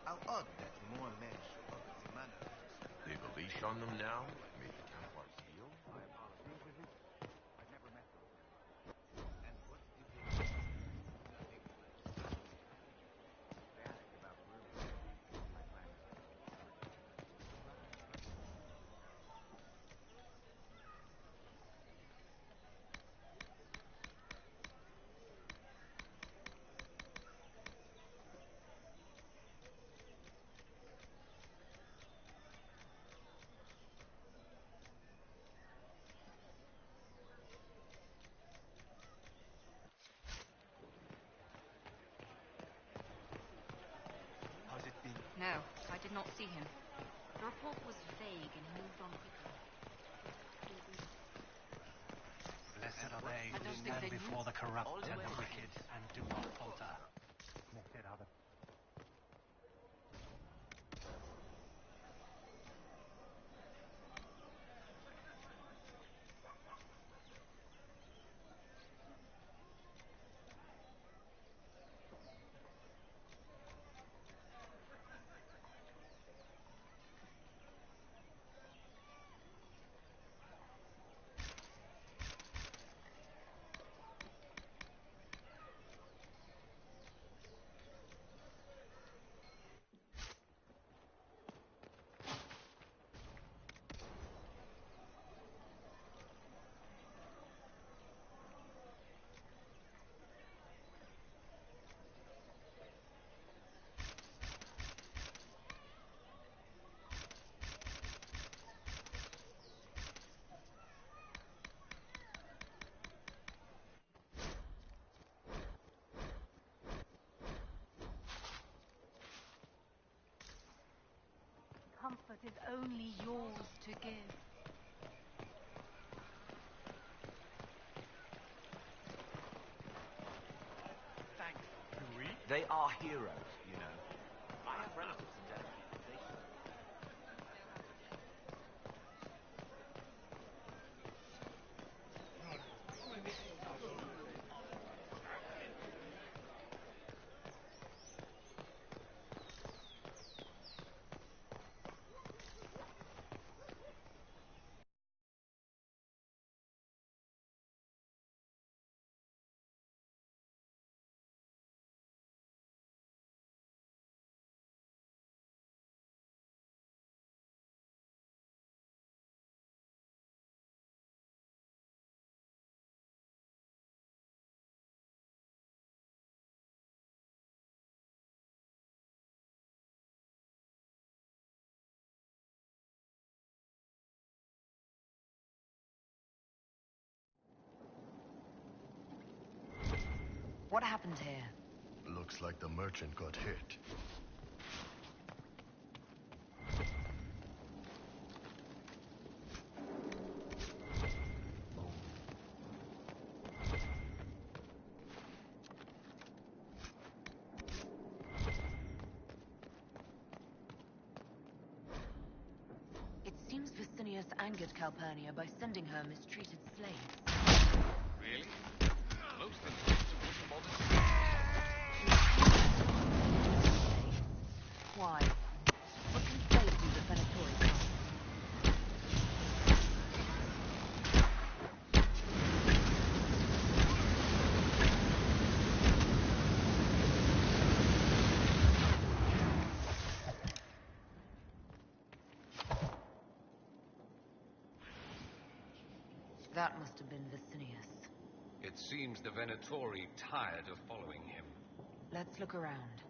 How odd that more men show up at the manor. Leave a leash on them now? Make the Templars heal? I've never met them. And what do you think? Nothing. They ask about ruins. My plans. How's it been? No, I did not see him. The report was vague and moved on quickly. Blessed are they I who don't think stand they before knew. the corrupt All and the the way. wicked and do not falter. Blessed are the Comfort is only yours to give. Thanks, Louis. They are heroes, you know. I have relatives in Denmark. What happened here? Looks like the merchant got hit. It seems Vicinius angered Calpurnia by sending her mistreated slaves. Really? Most Inquisitors wouldn't bother. Why? What can slaves do that Venatori can't? That must have been Vicinius. It seems the Venatori tired of following him. Let's look around.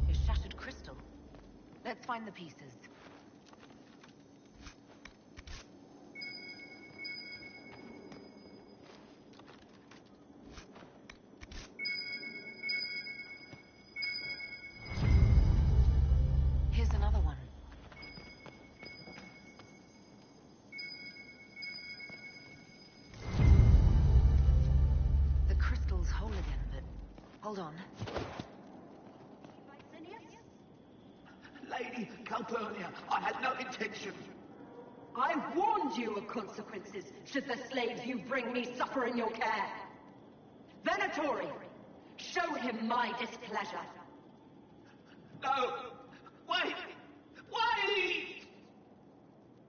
A shattered crystal. Let's find the pieces. Here's another one. The crystal's whole again, but hold on. Lady Calpurnia, I had no intention. I warned you of consequences should the slaves you bring me suffer in your care. Venatori, show him my displeasure. No! Wait! Wait!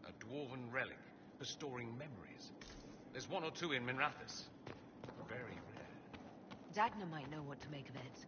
A dwarven relic for storing memories. There's one or two in Minrathous. Very rare. Dagna might know what to make of it.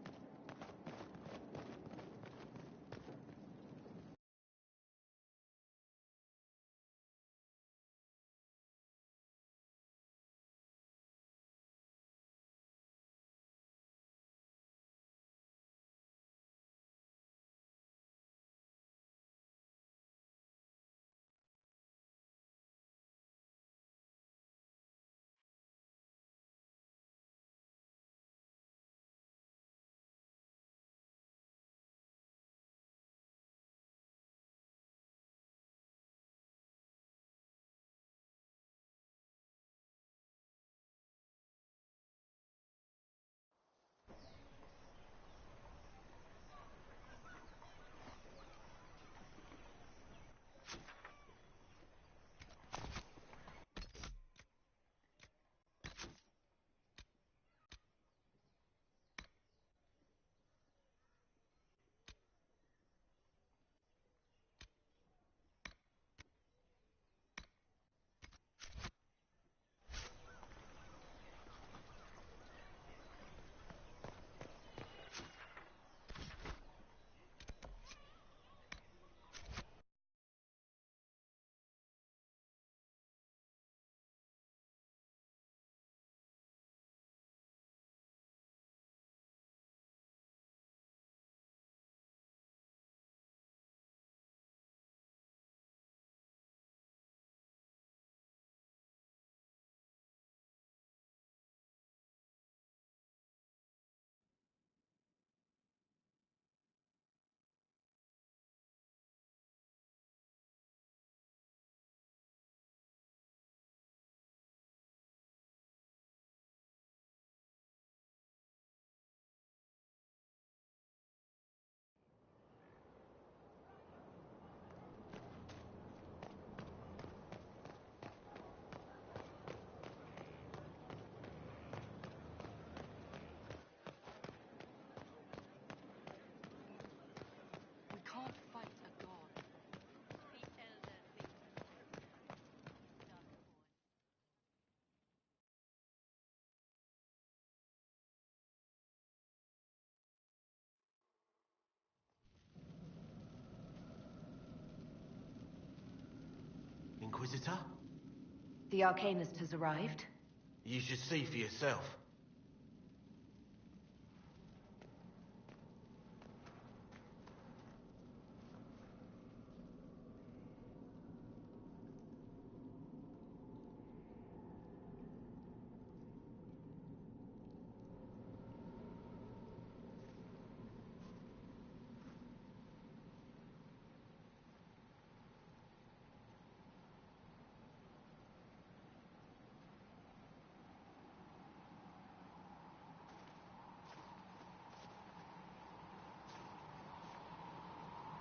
Inquisitor? The Arcanist has arrived. You should see for yourself.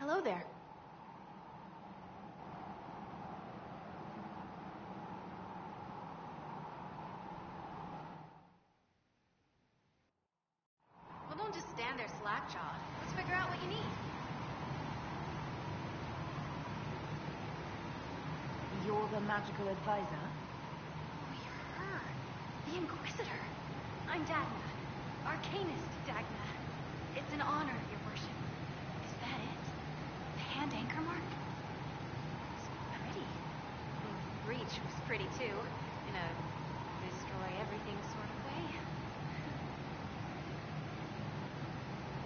Hello there. Well, don't just stand there slack-jawed. Let's figure out what you need. You're the magical advisor? Oh, you're her. The Inquisitor. I'm Dagna. Arcanist Dagna. It's an honor, your worship. Is that it? The hand anchor mark? It's pretty. The breach was pretty, too. In a destroy-everything sort of way.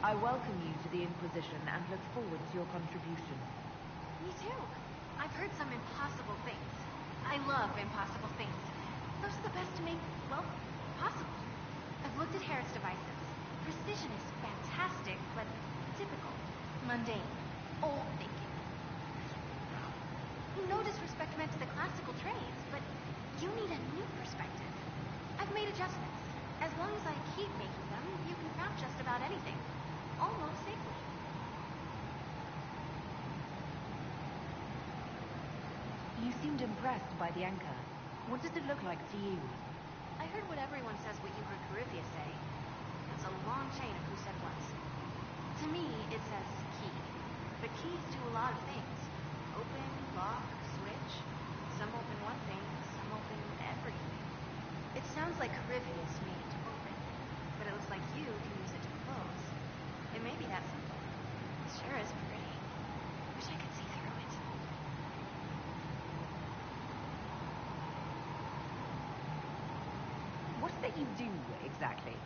I welcome you to the Inquisition and look forward to your contribution. Me too. I've heard some impossible things. I love impossible things. Those are the best to make, well, possible. I've looked at Herod's devices. Precision is fantastic, but typical. Mundane. Old thinking. No disrespect meant to the classical trades, but you need a new perspective. I've made adjustments. As long as I keep making them, you can craft just about anything. Almost safely. You seemed impressed by the anchor. What does it look like to you? I heard what everyone says what you heard Coryphia say. It's a long chain of who said what. To me, it says key. But keys do a lot of things. Open, lock, switch. Some open one thing, some open everything. It sounds like Coryphius made it to open, but it looks like you can use it to close. It may be that simple. It sure is pretty. Wish I could see through it. What is it you do, exactly?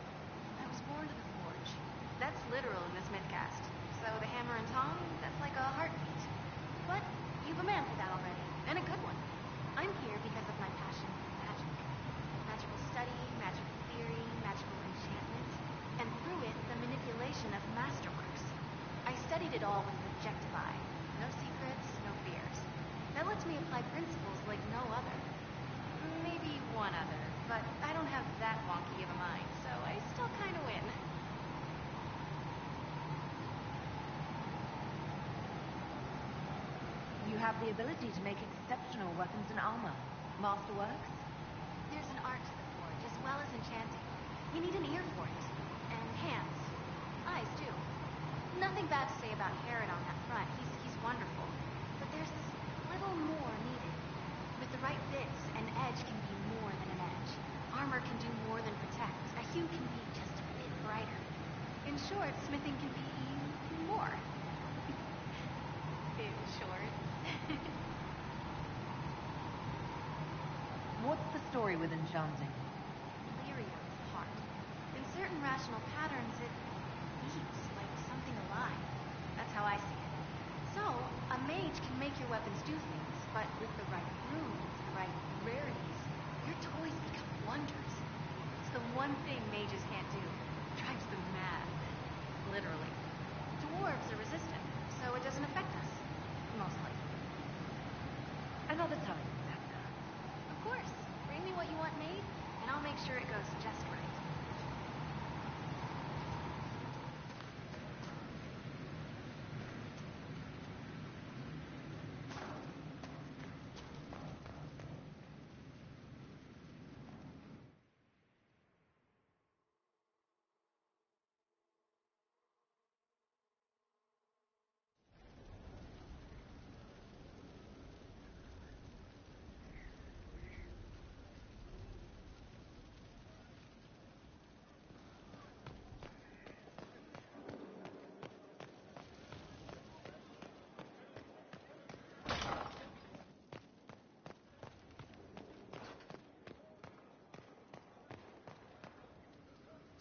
I was born to the forge. That's literal in this mythcast. So the hammer and tong, that's like a heartbeat. But you've a man for that already, and a good one. I'm here because of my passion for magic. Magical study, magical theory, magical enchantment, and through it, the manipulation of masterworks. I studied it all with an objective eye. No secrets, no fears. That lets me apply principles like no other. Maybe one other, but I don't have that wonky of a mind, so I still kind of win. You have the ability to make exceptional weapons and armor. Masterworks? There's an art to the forge, as well as enchanting. You need an ear for it. And hands. Eyes, too. Nothing bad to say about Herod on that front. He's wonderful. But there's this little more needed. With the right bits, an edge can be more than an edge. Armor can do more than protect. A hue can be just a bit brighter. In short, smithing can be more. In short. What's the story with enchanting? Delirium's heart. In certain rational patterns, it beats like something alive. That's how I see it. So, a mage can make your weapons do things, but with the right runes, the right rarities, your toys become wonders. It's the one thing mages can't do. It drives them mad. Literally. Dwarves are resistant, so it doesn't affect us. Mostly. Another time, Dagna. Of course. Bring me what you want made, and I'll make sure it goes just right.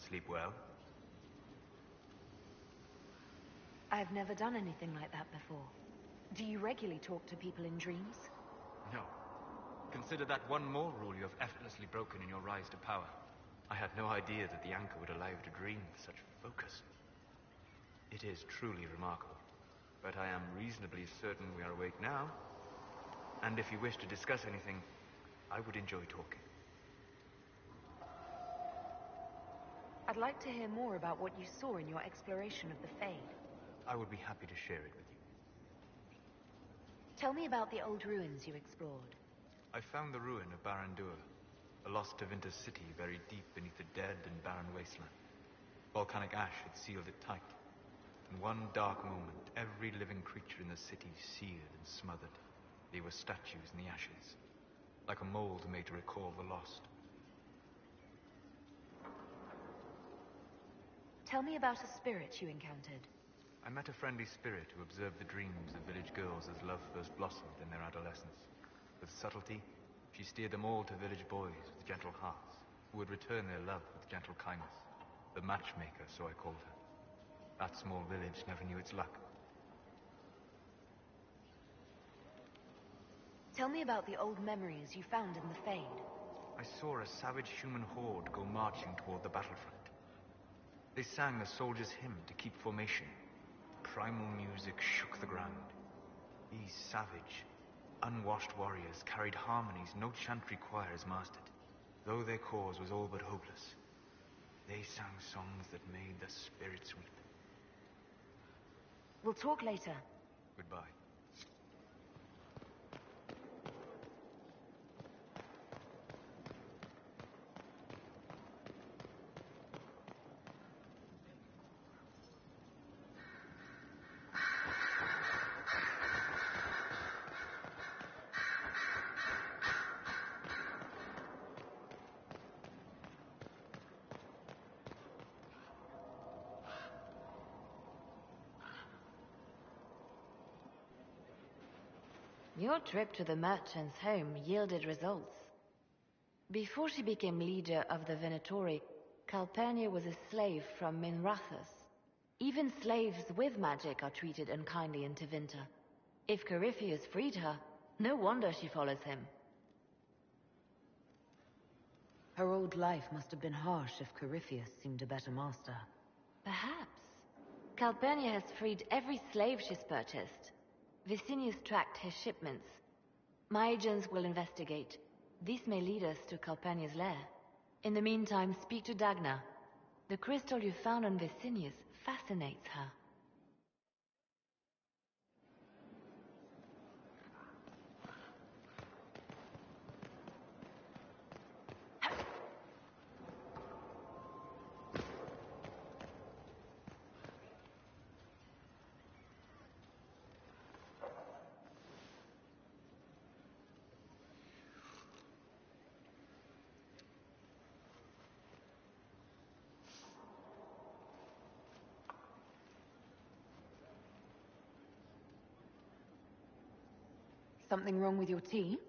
sleep well? I've never done anything like that before. Do you regularly talk to people in dreams? No. Consider that one more rule you have effortlessly broken in your rise to power. I had no idea that the anchor would allow you to dream with such focus. It is truly remarkable. But I am reasonably certain we are awake now. And if you wish to discuss anything, I would enjoy talking. I'd like to hear more about what you saw in your exploration of the Fade. I would be happy to share it with you. Tell me about the old ruins you explored. I found the ruin of Barandur, a lost Tevinter city buried deep beneath a dead and barren wasteland. Volcanic ash had sealed it tight. In one dark moment, every living creature in the city seared and smothered. They were statues in the ashes, like a mold made to recall the lost. Tell me about a spirit you encountered. I met a friendly spirit who observed the dreams of village girls as love first blossomed in their adolescence. With subtlety, she steered them all to village boys with gentle hearts, who would return their love with gentle kindness. The matchmaker, so I called her. That small village never knew its luck. Tell me about the old memories you found in the Fade. I saw a savage human horde go marching toward the battlefront. They sang a soldier's hymn to keep formation. Primal music shook the ground. These savage, unwashed warriors carried harmonies no chantry choirs mastered. Though their cause was all but hopeless, they sang songs that made the spirits weep. We'll talk later. Goodbye. Your trip to the merchant's home yielded results. Before she became leader of the Venatori, Calpurnia was a slave from Minrathous. Even slaves with magic are treated unkindly in Tevinter. If Corypheus freed her, no wonder she follows him. Her old life must have been harsh if Corypheus seemed a better master. Perhaps. Calpurnia has freed every slave she's purchased. Vicinius tracked his shipments. My agents will investigate. This may lead us to Calpurnia's lair. In the meantime, speak to Dagna. The crystal you found on Vicinius fascinates her. Something wrong with your tea?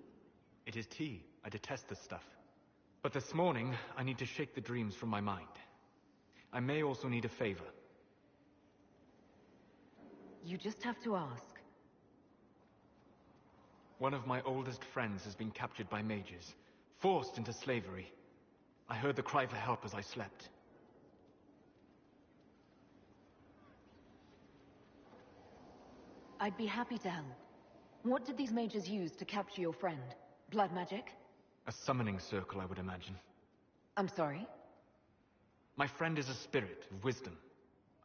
It is tea. I detest this stuff. But this morning, I need to shake the dreams from my mind. I may also need a favor. You just have to ask. One of my oldest friends has been captured by mages, forced into slavery. I heard the cry for help as I slept. I'd be happy to help. What did these mages use to capture your friend? Blood magic? A summoning circle, I would imagine. I'm sorry? My friend is a spirit of wisdom.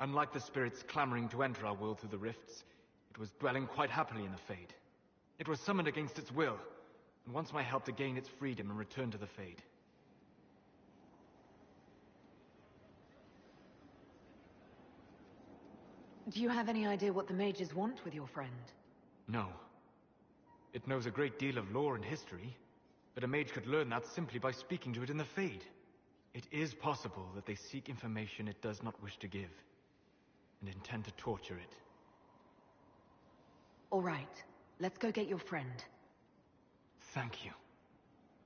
Unlike the spirits clamoring to enter our world through the rifts, it was dwelling quite happily in the Fade. It was summoned against its will, and wants my help to gain its freedom and return to the Fade. Do you have any idea what the mages want with your friend? No. It knows a great deal of lore and history, but a mage could learn that simply by speaking to it in the Fade. It is possible that they seek information it does not wish to give, and intend to torture it. All right. Let's go get your friend. Thank you.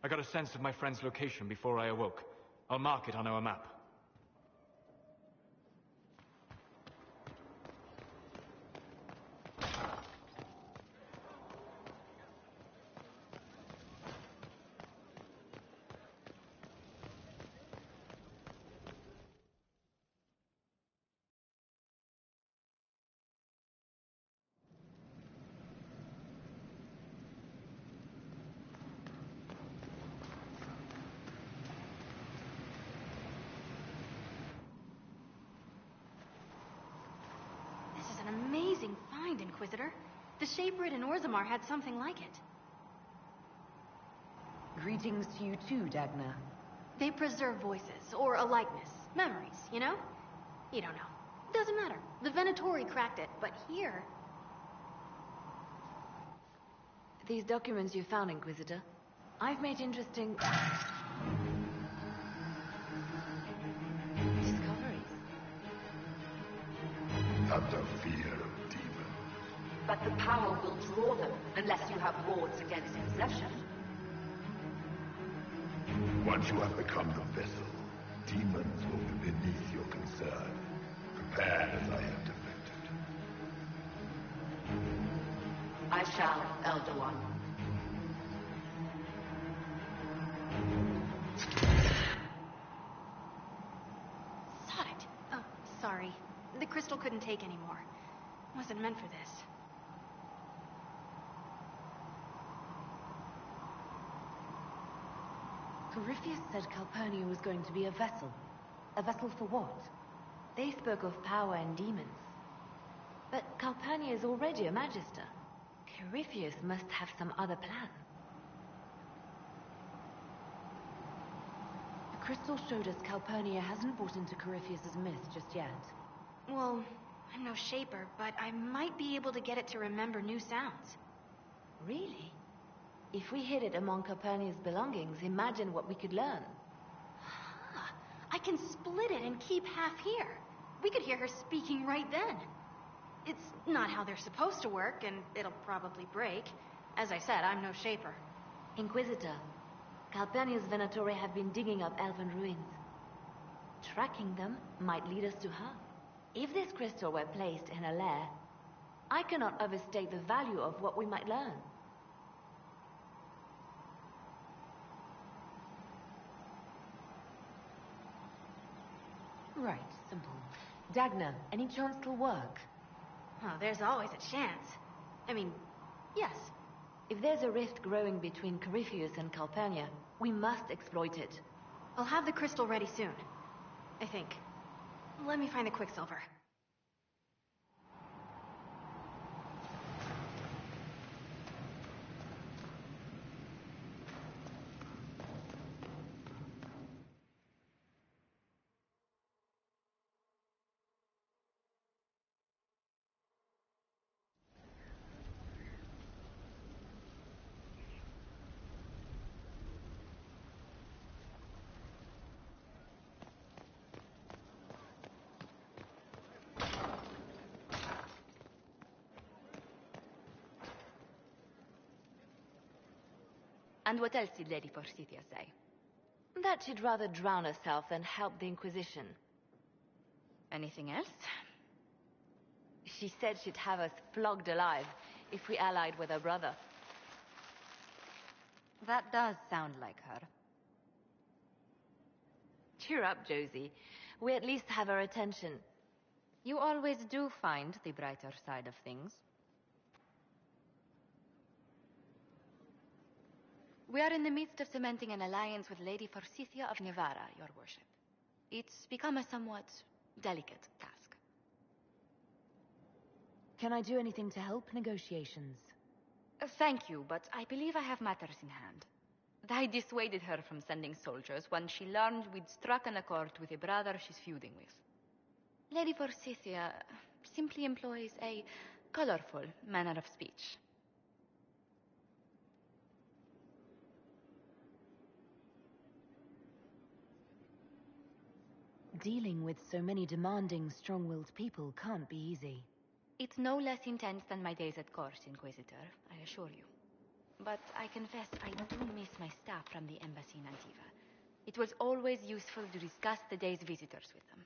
I got a sense of my friend's location before I awoke. I'll mark it on our map. The Shaperid in Orzammar had something like it. Greetings to you too, Dagna. They preserve voices, or a likeness, memories, you know? You don't know. Doesn't matter. The Venatori cracked it, but here... These documents you found, Inquisitor. I've made interesting... discoveries. Not the fear of demons. But the power will draw them, unless you have wards against possession. Once you have become the vessel, demons will be beneath your concern. Prepare as I have defected. I shall, Elder One. Sod it. Oh, sorry. The crystal couldn't take any more. Wasn't meant for this. Corypheus said Calpurnia was going to be a vessel. A vessel for what? They spoke of power and demons. But Calpurnia is already a magister. Corypheus must have some other plan. The crystal showed us Calpurnia hasn't bought into Corypheus's myth just yet. Well, I'm no shaper, but I might be able to get it to remember new sounds. Really? If we hid it among Calpurnia's belongings, imagine what we could learn. Huh. I can split it and keep half here. We could hear her speaking right then. It's not how they're supposed to work, and it'll probably break. As I said, I'm no shaper. Inquisitor, Calpurnia's Venatori have been digging up elven ruins. Tracking them might lead us to her. If this crystal were placed in a lair, I cannot overstate the value of what we might learn. Right, simple. Dagna, any chance it'll work? Oh, there's always a chance. I mean, yes. If there's a rift growing between Corypheus and Calpurnia, we must exploit it. I'll have the crystal ready soon. I think. Let me find the Quicksilver. And what else did Lady Forsythia say? That she'd rather drown herself than help the Inquisition. Anything else? She said she'd have us flogged alive if we allied with her brother. That does sound like her. Cheer up, Josie. We at least have her attention. You always do find the brighter side of things. We are in the midst of cementing an alliance with Lady Forsythia of Nevara, your worship. It's become a somewhat delicate task. Can I do anything to help negotiations? Thank you, but I believe I have matters in hand. I dissuaded her from sending soldiers when she learned we'd struck an accord with a brother she's feuding with. Lady Forsythia simply employs a colorful manner of speech. Dealing with so many demanding, strong-willed people can't be easy. It's no less intense than my days at court, Inquisitor, I assure you. But I confess I do miss my staff from the embassy in Antiva. It was always useful to discuss the day's visitors with them.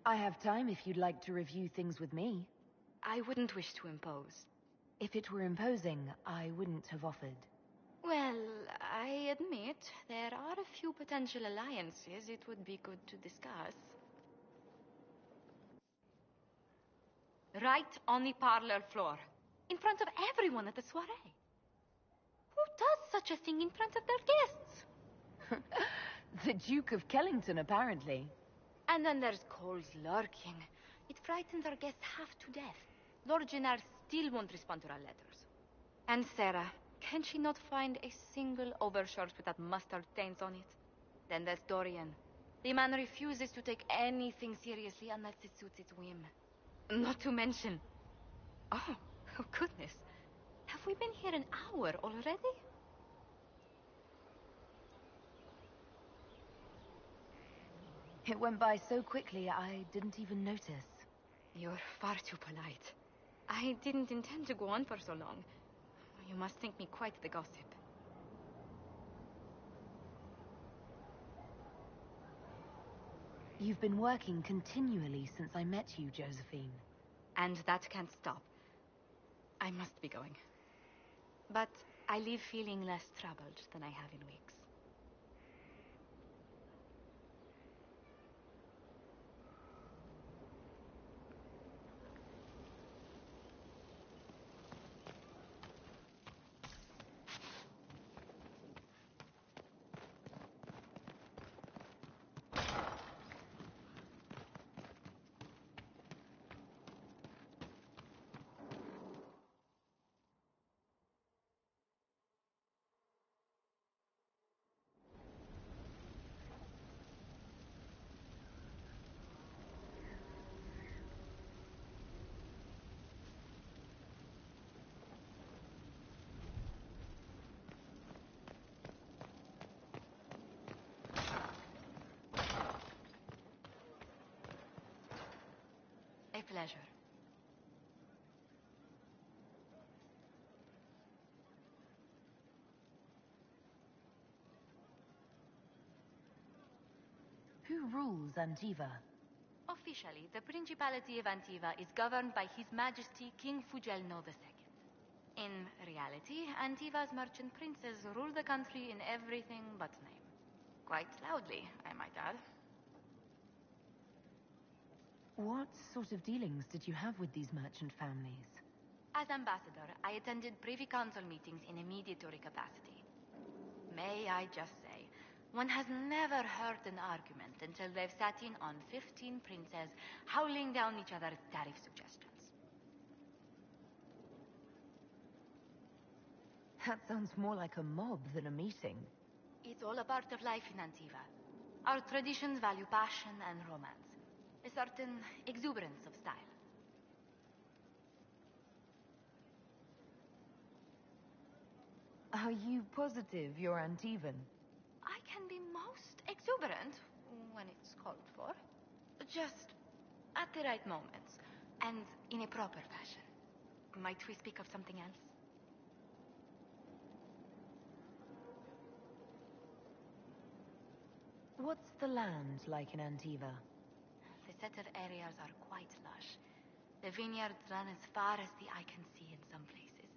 I have time if you'd like to review things with me. I wouldn't wish to impose. If it were imposing, I wouldn't have offered. Well, I admit there are a few potential alliances it would be good to discuss. Right on the parlor floor, in front of everyone at the soiree. Who does such a thing in front of their guests? The Duke of Kellington, apparently. And then there's Cole's lurking. It frightens our guests half to death. Lord Gennard still won't respond to our letters. And Sarah, can she not find a single overshirt without mustard stains on it? Then there's Dorian. The man refuses to take anything seriously unless it suits its whim. Not to mention... Oh goodness. Have we been here an hour already? It went by so quickly, I didn't even notice. You're far too polite. I didn't intend to go on for so long. You must think me quite the gossip. You've been working continually since I met you, Josephine. And that can't stop. I must be going. But I leave feeling less troubled than I have in weeks. A pleasure. Who rules Antiva? Officially, the Principality of Antiva is governed by His Majesty King Fugelno II. In reality, Antiva's merchant princes rule the country in everything but name. Quite loudly, I might add. What sort of dealings did you have with these merchant families? As ambassador, I attended Privy Council meetings in a mediatory capacity. May I just say, one has never heard an argument until they've sat in on 15 princes howling down each other's tariff suggestions. That sounds more like a mob than a meeting. It's all a part of life in Antiva. Our traditions value passion and romance. A certain exuberance of style. Are you positive you're Antivan? I can be most exuberant when it's called for. Just at the right moments, and in a proper fashion. Might we speak of something else? What's the land like in Antiva? The settled areas are quite lush. The vineyards run as far as the eye can see in some places.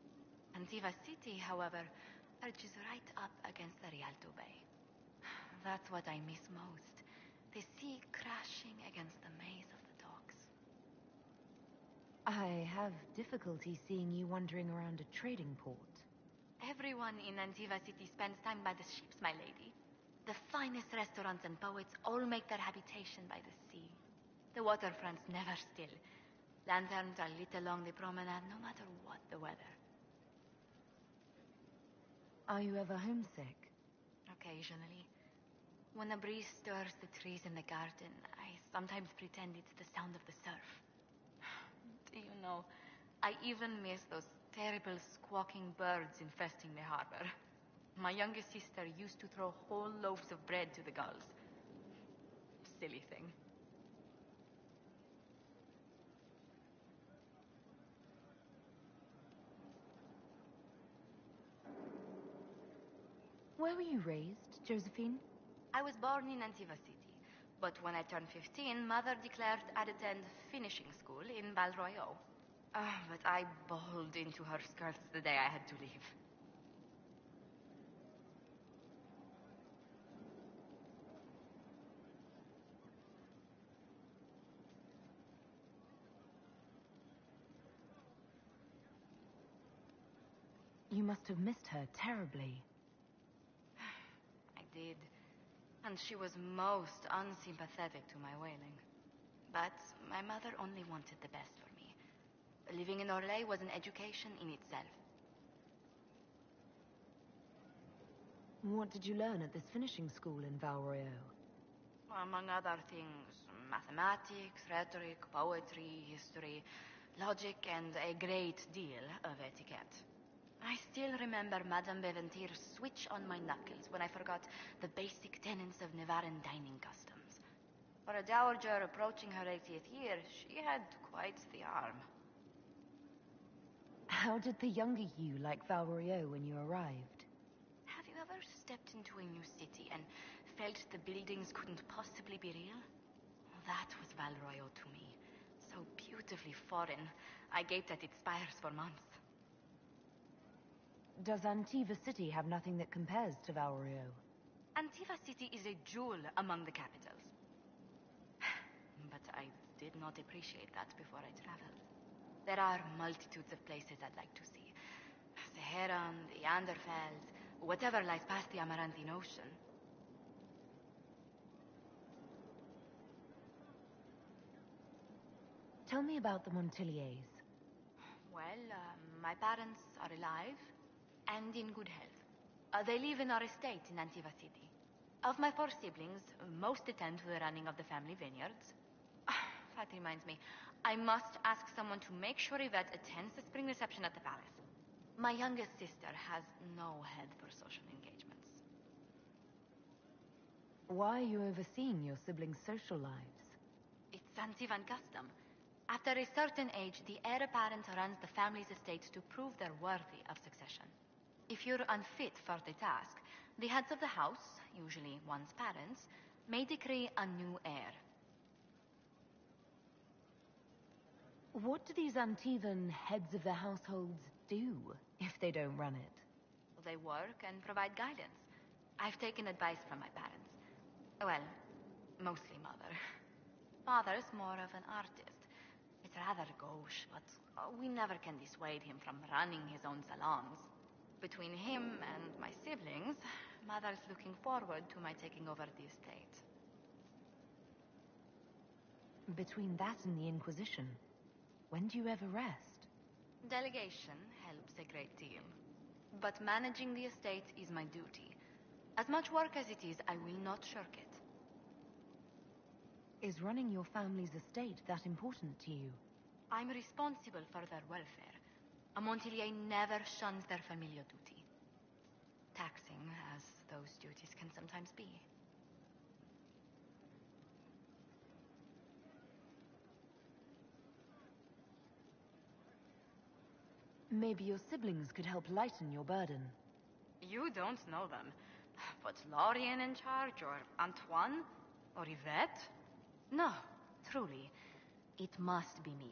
Antiva City, however, perches right up against the Rialto Bay. That's what I miss most. The sea crashing against the maze of the docks. I have difficulty seeing you wandering around a trading port. Everyone in Antiva City spends time by the ships, my lady. The finest restaurants and poets all make their habitation by the sea. The waterfront's never still. Lanterns are lit along the promenade no matter what the weather. Are you ever homesick? Occasionally. When a breeze stirs the trees in the garden, I sometimes pretend it's the sound of the surf. Do you know, I even miss those terrible squawking birds infesting the harbor. My youngest sister used to throw whole loaves of bread to the gulls. Silly thing. Where were you raised, Josephine? I was born in Antiva City, but when I turned 15, Mother declared I'd attend finishing school in Balroyo. But I bawled into her skirts the day I had to leave. You must have missed her terribly. I did. And she was most unsympathetic to my wailing. But my mother only wanted the best for me. Living in Orlais was an education in itself. What did you learn at this finishing school in Val Royeaux? Among other things, mathematics, rhetoric, poetry, history, logic, and a great deal of etiquette. I still remember Madame Beventir's switch on my knuckles when I forgot the basic tenets of Nevaran dining customs. For a dowager approaching her 80th year, she had quite the arm. How did the younger you like Val Royeaux when you arrived? Have you ever stepped into a new city and felt the buildings couldn't possibly be real? That was Val Royeaux to me. So beautifully foreign, I gaped at its spires for months. Does Antiva City have nothing that compares to Val Royeaux? Antiva City is a jewel among the capitals. But I did not appreciate that before I traveled. There are multitudes of places I'd like to see. The Heron, the Anderfeld, whatever lies past the Amarantine Ocean. Tell me about the Montiliers. Well, my parents are alive and in good health. They live in our estate in Antiva City. Of my 4 siblings, most attend to the running of the family vineyards. That reminds me, I must ask someone to make sure Yvette attends the spring reception at the palace. My youngest sister has no head for social engagements. Why are you overseeing your siblings' social lives? It's Antivan custom. After a certain age, the heir apparent runs the family's estate to prove they're worthy of succession. If you're unfit for the task, the heads of the house, usually one's parents, may decree a new heir. What do these Antivan heads of the households do if they don't run it? They work and provide guidance. I've taken advice from my parents. Well, mostly mother. Father's more of an artist. It's rather gauche, but we never can dissuade him from running his own salons. Between him and my siblings, mother's looking forward to my taking over the estate. Between that and the Inquisition, when do you ever rest? Delegation helps a great deal. But managing the estate is my duty. As much work as it is, I will not shirk it. Is running your family's estate that important to you? I'm responsible for their welfare. A Montilier never shuns their familial duty. Taxing as those duties can sometimes be. Maybe your siblings could help lighten your burden. You don't know them. But Lorien in charge, or Antoine, or Yvette? No, truly. It must be me.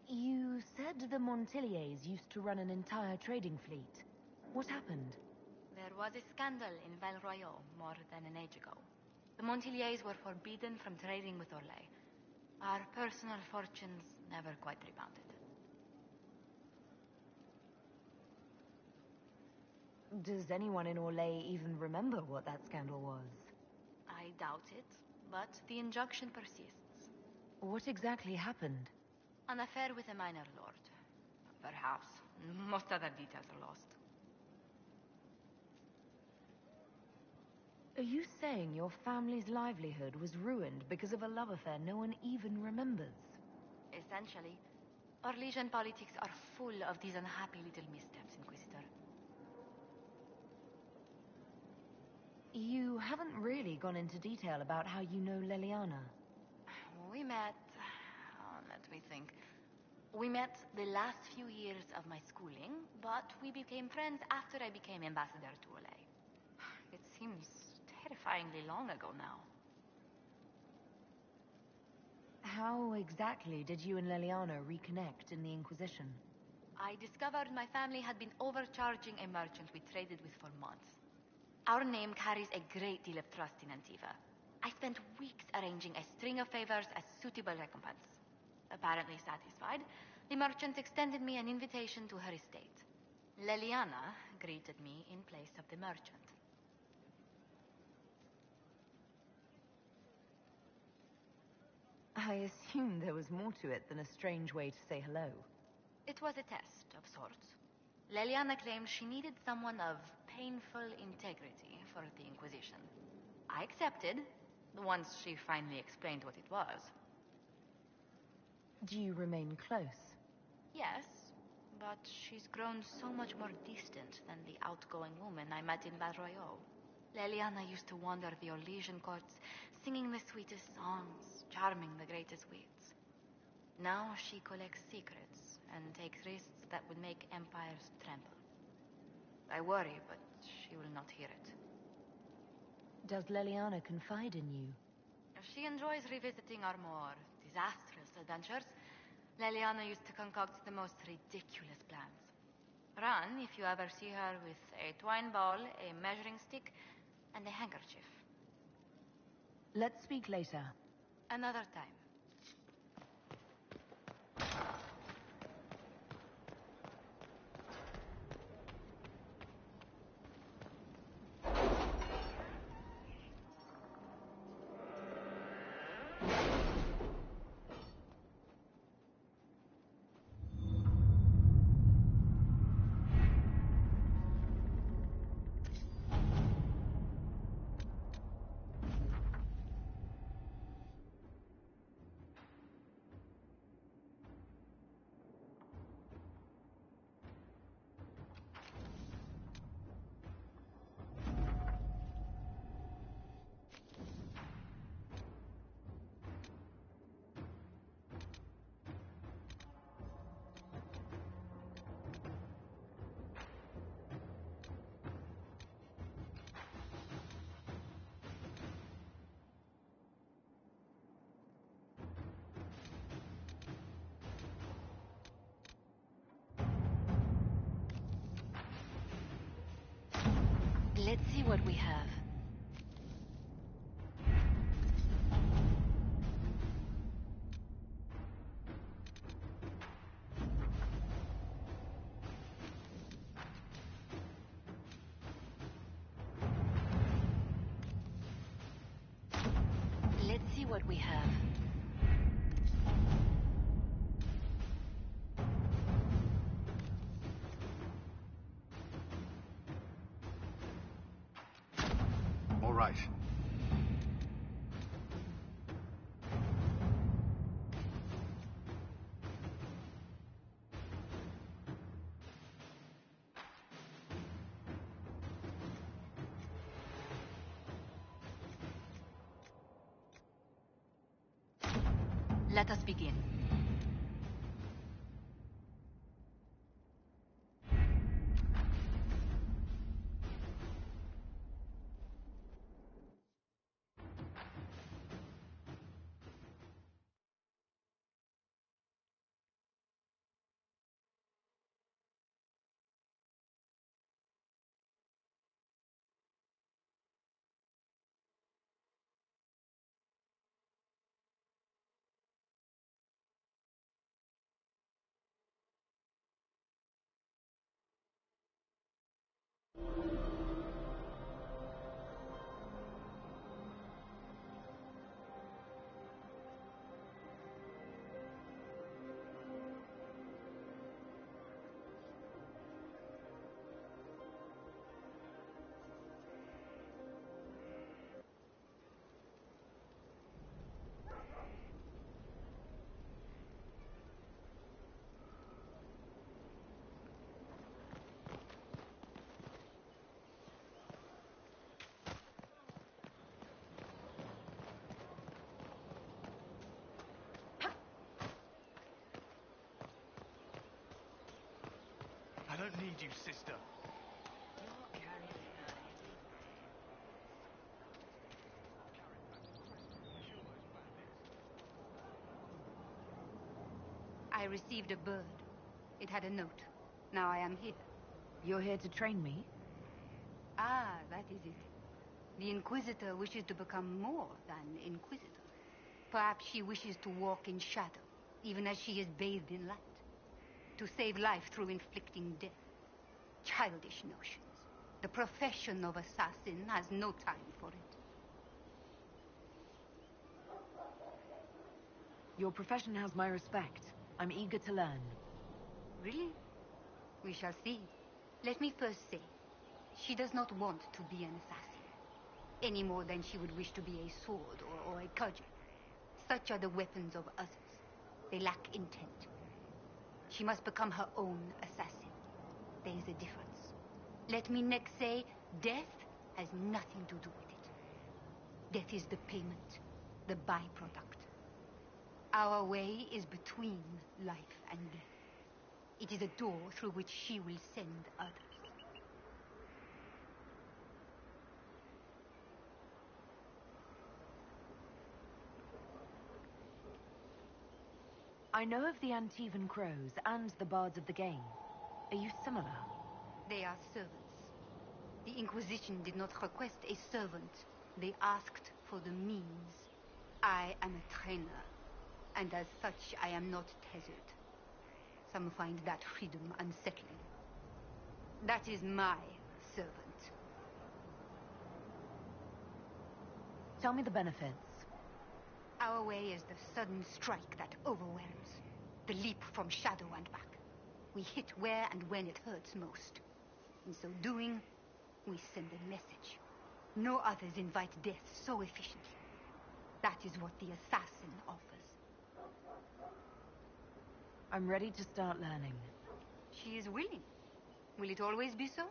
You said the Montiliers used to run an entire trading fleet. What happened? There was a scandal in Val Royeaux more than an age ago. The Montiliers were forbidden from trading with Orlais. Our personal fortunes never quite rebounded. Does anyone in Orlais even remember what that scandal was? I doubt it, but the injunction persists. What exactly happened? An affair with a minor lord. Perhaps. Most other details are lost. Are you saying your family's livelihood was ruined because of a love affair no one even remembers? Essentially. Orlesian politics are full of these unhappy little missteps, Inquisitor. You haven't really gone into detail about how you know Leliana. We met... let me think. We met the last few years of my schooling, but we became friends after I became ambassador to Orlais. It seems terrifyingly long ago now. How exactly did you and Leliana reconnect in the Inquisition? I discovered my family had been overcharging a merchant we traded with for months. Our name carries a great deal of trust in Antiva. I spent weeks arranging a string of favors as suitable recompense. Apparently satisfied, the merchant extended me an invitation to her estate. Leliana greeted me in place of the merchant. I assumed there was more to it than a strange way to say hello. It was a test of sorts. Leliana claimed she needed someone of painful integrity for the Inquisition. I accepted, once she finally explained what it was. Do you remain close? Yes, but she's grown so much more distant than the outgoing woman I met in Badroyo. Leliana used to wander the Orlesian courts, singing the sweetest songs, charming the greatest wits. Now she collects secrets and takes risks that would make empires tremble. I worry, but she will not hear it. Does Leliana confide in you? She enjoys revisiting our more disastrous adventures. Leliana used to concoct the most ridiculous plans. Run if you ever see her with a twine ball, a measuring stick, and a handkerchief. Let's speak later. Another time. Let's see what we have. Let's see what we have. All right. Let us begin. I don't need you, sister. I received a bird. It had a note. Now I am here. You're here to train me? Ah, that is it. The Inquisitor wishes to become more than Inquisitor. Perhaps she wishes to walk in shadow, even as she is bathed in light. To save life through inflicting death. Childish notions. The profession of assassin has no time for it. Your profession has my respect. I'm eager to learn. Really? We shall see. Let me first say, she does not want to be an assassin, any more than she would wish to be a sword or a cudgel. Such are the weapons of others. They lack intent. She must become her own assassin. There is a difference. Let me next say, death has nothing to do with it. Death is the payment, the byproduct. Our way is between life and death. It is a door through which she will send others. I know of the Antivan Crows and the Bards of the Game. Are you similar? They are servants. The Inquisition did not request a servant. They asked for the means. I am a trainer, and as such I am not tethered. Some find that freedom unsettling. That is my servant. Tell me the benefits. Our way is the sudden strike that overwhelms. The leap from shadow and back. We hit where and when it hurts most. In so doing, we send a message. No others invite death so efficiently. That is what the assassin offers. I'm ready to start learning. She is willing. Will it always be so?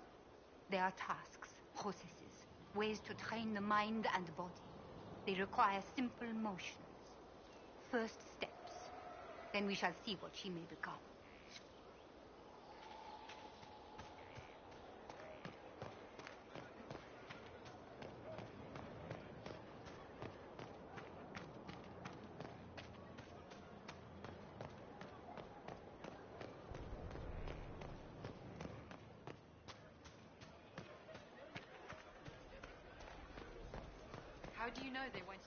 There are tasks, processes, ways to train the mind and body. They require simple motions. First steps. Then we shall see what she may become. How do you know they won't